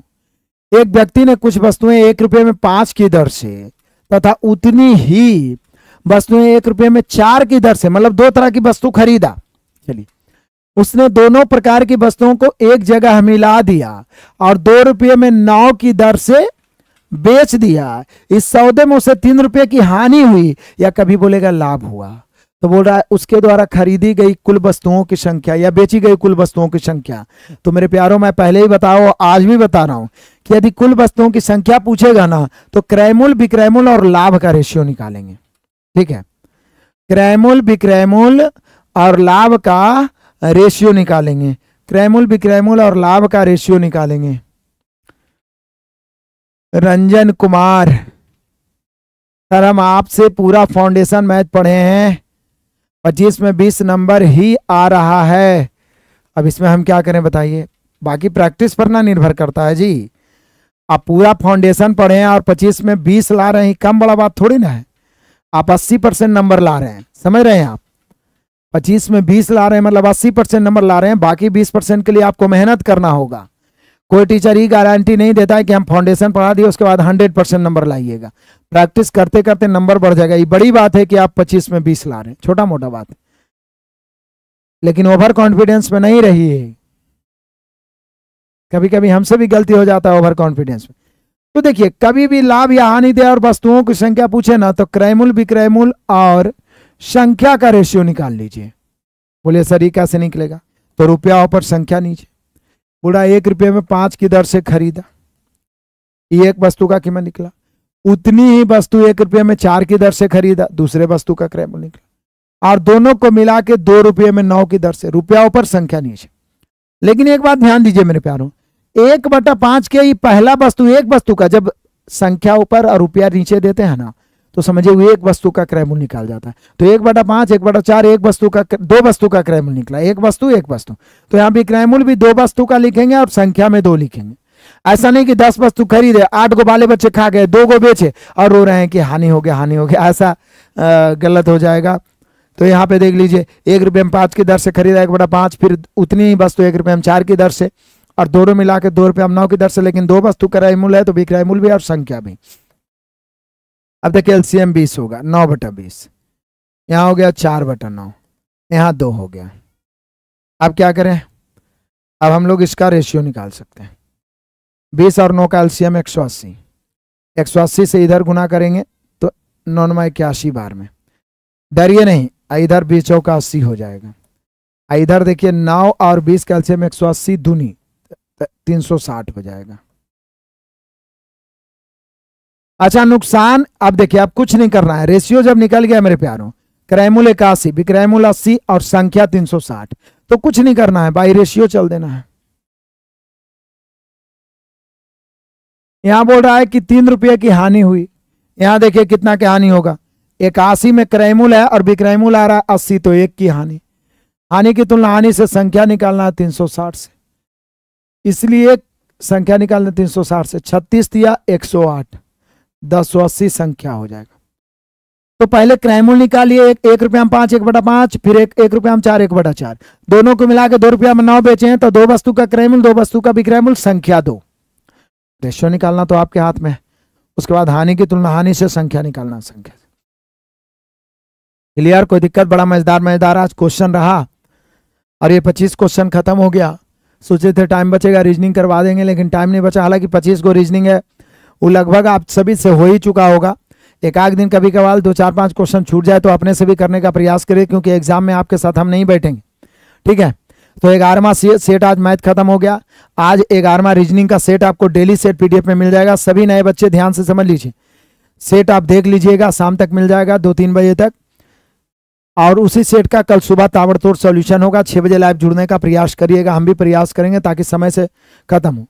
एक व्यक्ति ने कुछ वस्तुएं 1 रुपये में 5 की दर से तथा उतनी ही वस्तुएं 1 रुपये में 4 की दर से, मतलब 2 तरह की वस्तु खरीदा। चलिए, उसने दोनों प्रकार की वस्तुओं को एक जगह मिला दिया और 2 रुपये में 9 की दर से बेच दिया। इस सौदे में उसे 3 रुपये की हानि हुई या कभी बोलेगा लाभ हुआ। तो बोल रहा है उसके द्वारा खरीदी गई कुल वस्तुओं की संख्या या बेची गई कुल वस्तुओं की संख्या। तो मेरे प्यारों, मैं पहले ही बताओ, आज भी बता रहा हूं कि यदि कुल वस्तुओं की संख्या पूछेगा ना, तो क्रयमूल्य विक्रयमूल्य और लाभ का रेशियो निकालेंगे। ठीक है, क्रयमूल्य विक्रयमूल्य और लाभ का रेशियो निकालेंगे। क्रयमूल्य विक्रयमूल्य और लाभ का रेशियो निकालेंगे। रंजन कुमार सर, हम आपसे पूरा फाउंडेशन मैथ पढ़े हैं, 25 में 20 नंबर ही आ रहा है। अब इसमें हम क्या करें बताइए? बाकी प्रैक्टिस पर ना निर्भर करता है जी। आप पूरा फाउंडेशन पढ़े हैं और 25 में 20 ला रहे हैं, कम बड़ा बात थोड़ी ना है। आप 80% नंबर ला रहे हैं, समझ रहे हैं आप? 25 में 20 ला रहे हैं मतलब 80% नंबर ला रहे हैं। बाकी 20% के लिए आपको मेहनत करना होगा। कोई टीचर ही गारंटी नहीं देता है कि हम फाउंडेशन पढ़ा दिए उसके बाद 100% नंबर लाइएगा। प्रैक्टिस करते करते नंबर बढ़ जाएगा। ये बड़ी बात है कि आप 25 में 20 ला रहे हैं, छोटा मोटा बात है, लेकिन ओवर कॉन्फिडेंस में नहीं रहिए। कभी कभी हमसे भी गलती हो जाता है ओवर कॉन्फिडेंस में। तो देखिए, कभी भी लाभ या हानि दे और वस्तुओं की संख्या पूछे ना, तो क्रयमूल्य विक्रयमूल्य और संख्या का रेशियो निकाल लीजिए। बोले सर ये कैसे निकलेगा? तो रुपया ऊपर संख्या नीचे। पूरा 1 रुपये में 5 की दर से खरीदा, ये एक वस्तु का कीमत निकला। उतनी ही वस्तु 1 रुपये में 4 की दर से खरीदा, दूसरे वस्तु का क्रयमूल्य निकला। और दोनों को मिला के 2 रुपये में 9 की दर से, रुपया ऊपर संख्या नीचे। लेकिन एक बात ध्यान दीजिए मेरे प्यारों, 1/5 के ये पहला वस्तु, एक वस्तु का जब संख्या ऊपर और रुपया नीचे देते हैं ना, तो समझिए वो एक वस्तु का क्रयमूल्य निकाल जाता है। तो 1/5 1/4 एक वस्तु का, 2 वस्तु का क्रयमूल्य निकला। एक वस्तु तो यहाँ भी क्रयमूल्य भी 2 वस्तु का लिखेंगे और संख्या में 2 लिखेंगे। ऐसा नहीं कि 10 वस्तु खरीदे, 8 को बाले बच्चे खा गए, 2 को बेचे और रो रहे हैं कि हानि हो गया हानि हो गया, ऐसा गलत हो जाएगा। तो यहाँ पे देख लीजिए, 1 रुपये में 5 की दर से खरीदा 1/5, फिर उतनी ही वस्तु 1 रुपये में 4 की दर से, और दोनों मिला के 2 रुपये में 9 की दर से। लेकिन 2 वस्तु का क्रयमूल्य है तो विक्रयमूल्य भी और संख्या भी। अब देखिए एलसीएम 20 होगा, 9/20, यहाँ हो गया 4/9, यहाँ 2 हो गया। अब क्या करें? अब हम लोग इसका रेशियो निकाल सकते हैं। 20 और 9 का एलसीएम 180, 180 से इधर गुना करेंगे तो 9 81 बार में। डरिए नहीं, इधर 20 चौका 80 हो जाएगा। इधर देखिए 9 और 20 का एलसीएम 180 दूनी 360 हो जाएगा। अच्छा नुकसान, अब देखिए अब कुछ नहीं करना है, रेशियो जब निकल गया मेरे प्यारों, क्रयमूल 81, विक्रयमूल 80 और संख्या 360, तो कुछ नहीं करना है, बाई रेशियो चल देना है। यहां बोल रहा है कि 3 रुपये की हानि हुई, यहां देखिए कितना की हानि होगा, 81 में क्रयमूल है और विक्रयमूल आ रहा है 80, तो 1 की हानि। हानि की तुलना हानि से संख्या निकालना है 360 से, इसलिए संख्या निकालना 360 से, 36 दिया 108, 1080 संख्या हो जाएगा। तो पहले क्रयमूल निकालिए, 1 रुपया में 5, 1/5, फिर 1 रुपया में 4, 1/4, दोनों को मिला के 2 रुपया में 9 बेचे हैं, तो 2 वस्तु का क्रयमूल, 2 वस्तु का विक्रयमूल, संख्या 2। रेशियो निकालना तो आपके हाथ में है। उसके बाद हानि की तुलना हानि से, संख्या निकालना संख्या से। क्लियर? कोई दिक्कत? बड़ा मजेदार आज क्वेश्चन रहा, और ये 25 क्वेश्चन खत्म हो गया। सोचे थे टाइम बचेगा रीजनिंग करवा देंगे, लेकिन टाइम नहीं बचा। हालांकि 25 को रीजनिंग है, वो लगभग आप सभी से हो ही चुका होगा। एक आध दिन कभी कभार 2, 4, 5 क्वेश्चन छूट जाए तो अपने से भी करने का प्रयास करिए, क्योंकि एग्जाम में आपके साथ हम नहीं बैठेंगे। ठीक है, तो 11वां सेट आज मैथ खत्म हो गया। आज 11वां रीजनिंग का सेट आपको डेली सेट पीडीएफ में मिल जाएगा। सभी नए बच्चे ध्यान से समझ लीजिए, सेट आप देख लीजिएगा, शाम तक मिल जाएगा 2-3 बजे तक। और उसी सेट का कल सुबह ताबड़तोड़ सॉल्यूशन होगा। 6 बजे लाइव जुड़ने का प्रयास करिएगा, हम भी प्रयास करेंगे ताकि समय से खत्म हो।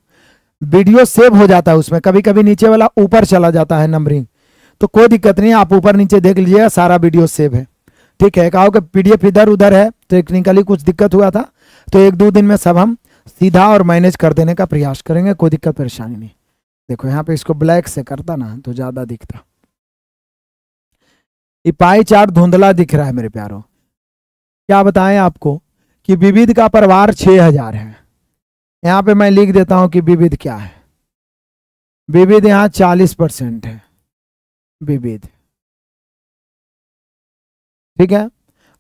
वीडियो सेव हो जाता है उसमें, कभी कभी नीचे वाला ऊपर चला जाता है नंबरिंग, तो कोई दिक्कत नहीं है, आप ऊपर नीचे देख लीजिएगा, सारा वीडियो सेव है। ठीक है, कहो कि पीडीएफ इधर उधर है, टेक्निकली कुछ दिक्कत हुआ था, तो 1-2 दिन में सब हम सीधा और मैनेज कर देने का प्रयास करेंगे, कोई दिक्कत परेशानी नहीं। देखो यहाँ पे इसको ब्लैक से करता ना तो ज्यादा दिखता। ये पाई चार्ट धुंधला दिख रहा है मेरे प्यारों। क्या बताएं आपको कि विविध का परिवार 6000 है। यहां पे मैं लिख देता हूं कि विविध क्या है। विविध यहां 40% है विविध। ठीक है,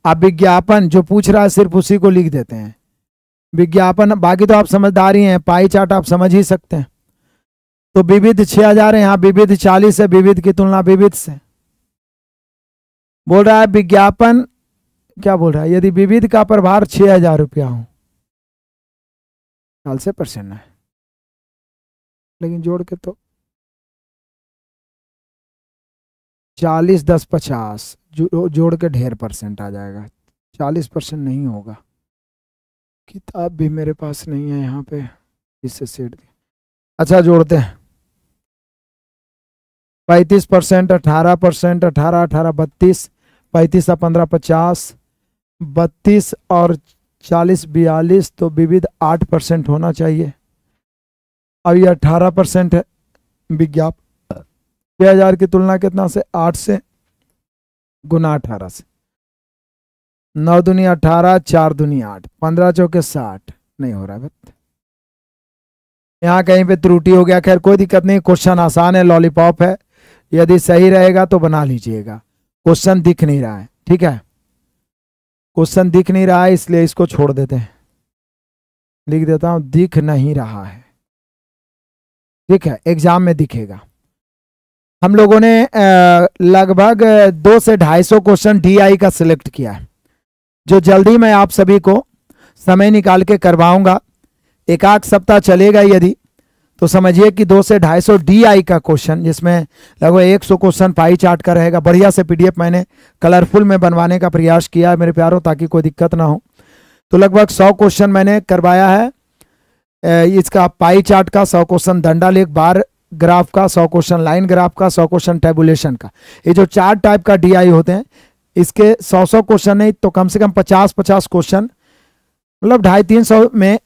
अब विज्ञापन जो पूछ रहा है सिर्फ उसी को लिख देते हैं विज्ञापन, बाकी तो आप समझदार ही हैं, पाई चार्ट आप समझ ही सकते हैं। तो विविध 6000 है, यहाँ विविध 40 है, विविध की तुलना विविध से। बोल रहा है विज्ञापन, क्या बोल रहा है, यदि विविध का प्रभार 6000 रुपया हो, साल से परसेंट है, लेकिन जोड़ के तो 40, 10, 50 जोड़ के ढेर परसेंट आ जाएगा। 40% नहीं होगा, किताब भी मेरे पास नहीं है यहाँ पे, इससे सेट दिया। अच्छा जोड़ते हैं, 35%, 18%, 18, 18, 32, 35 और 15, 50, 32 और 40, 42, तो विविध 8% होना चाहिए। अब ये 18% है विज्ञापन। 6000 की तुलना कितना से, 8 से गुना 18 से, 9 दूनी 18, 4 दूनी 8, 15 चौके 60, नहीं हो रहा है। यहाँ कहीं पे त्रुटि हो गया, खैर कोई दिक्कत नहीं, क्वेश्चन आसान है, लॉलीपॉप है, यदि सही रहेगा तो बना लीजिएगा। क्वेश्चन दिख नहीं रहा है, ठीक है, क्वेश्चन दिख नहीं रहा है, इसलिए इसको छोड़ देते हैं, लिख देता हूं दिख नहीं रहा है। ठीक है, एग्जाम में दिखेगा। हम लोगों ने लगभग 200 से 250 क्वेश्चन DI का सिलेक्ट किया है, जो जल्दी मैं आप सभी को समय निकाल के करवाऊंगा। एक आध सप्ताह चलेगा यदि, तो समझिए कि 200 से 250 DI का क्वेश्चन, जिसमें लगभग 100 क्वेश्चन पाई चार्ट का रहेगा। बढ़िया से PDF मैंने कलरफुल में बनवाने का प्रयास किया है मेरे प्यारों, ताकि कोई दिक्कत ना हो। तो लगभग 100 क्वेश्चन मैंने करवाया है। इसका पाई चार्ट का 100 क्वेश्चन, डंडा लेख बार ग्राफ का 100 क्वेश्चन, लाइन ग्राफ का 100 क्वेश्चन, टेबुलेशन का। ये जो 4 टाइप का DI होते हैं, इसके 100 क्वेश्चन नहीं तो कम से कम 50 क्वेश्चन, मतलब 250-300 में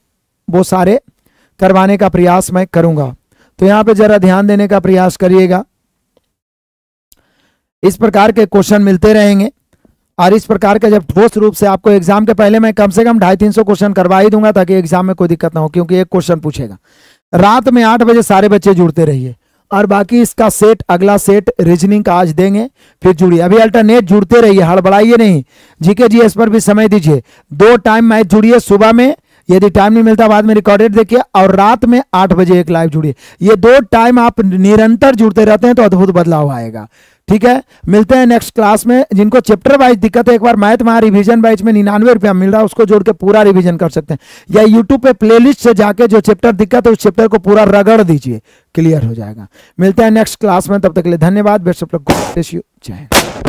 वो सारे करवाने का प्रयास मैं करूंगा। तो यहां पे जरा ध्यान देने का प्रयास करिएगा। इस प्रकार के क्वेश्चन मिलते रहेंगे, और इस प्रकार का जब ठोस रूप से आपको एग्जाम के पहले मैं कम से कम 250-300 क्वेश्चन करवा ही दूंगा, ताकि एग्जाम में कोई दिक्कत ना हो, क्योंकि एक क्वेश्चन पूछेगा। रात में 8 बजे सारे बच्चे जुड़ते रहिए, और बाकी इसका सेट, अगला सेट रीजनिंग का आज देंगे, फिर जुड़िए। अभी अल्टरनेट जुड़ते रहिए, हड़बड़ाइए नहीं, GK GS पर भी समय दीजिए। 2 टाइम मैच जुड़िए, सुबह में, यदि टाइम नहीं मिलता बाद में रिकॉर्डेड देखिए, और रात में 8 बजे एक लाइव जुड़िए। ये 2 टाइम आप निरंतर जुड़ते रहते हैं तो अद्भुत बदलाव आएगा। ठीक है, मिलते हैं नेक्स्ट क्लास में। जिनको चैप्टर वाइज दिक्कत है, एक बार मैथ में रिवीजन बैच में 99 रुपया मिल रहा है, उसको जोड़ के पूरा रिवीजन कर सकते हैं, या यूट्यूब पे प्लेलिस्ट से जाके जो चैप्टर दिक्कत है उस चैप्टर को पूरा रगड़ दीजिए। क्लियर हो जाएगा। मिलते हैं नेक्स्ट क्लास में, तब तक के लिए धन्यवाद। Best of luck, God bless you, जय हिंद।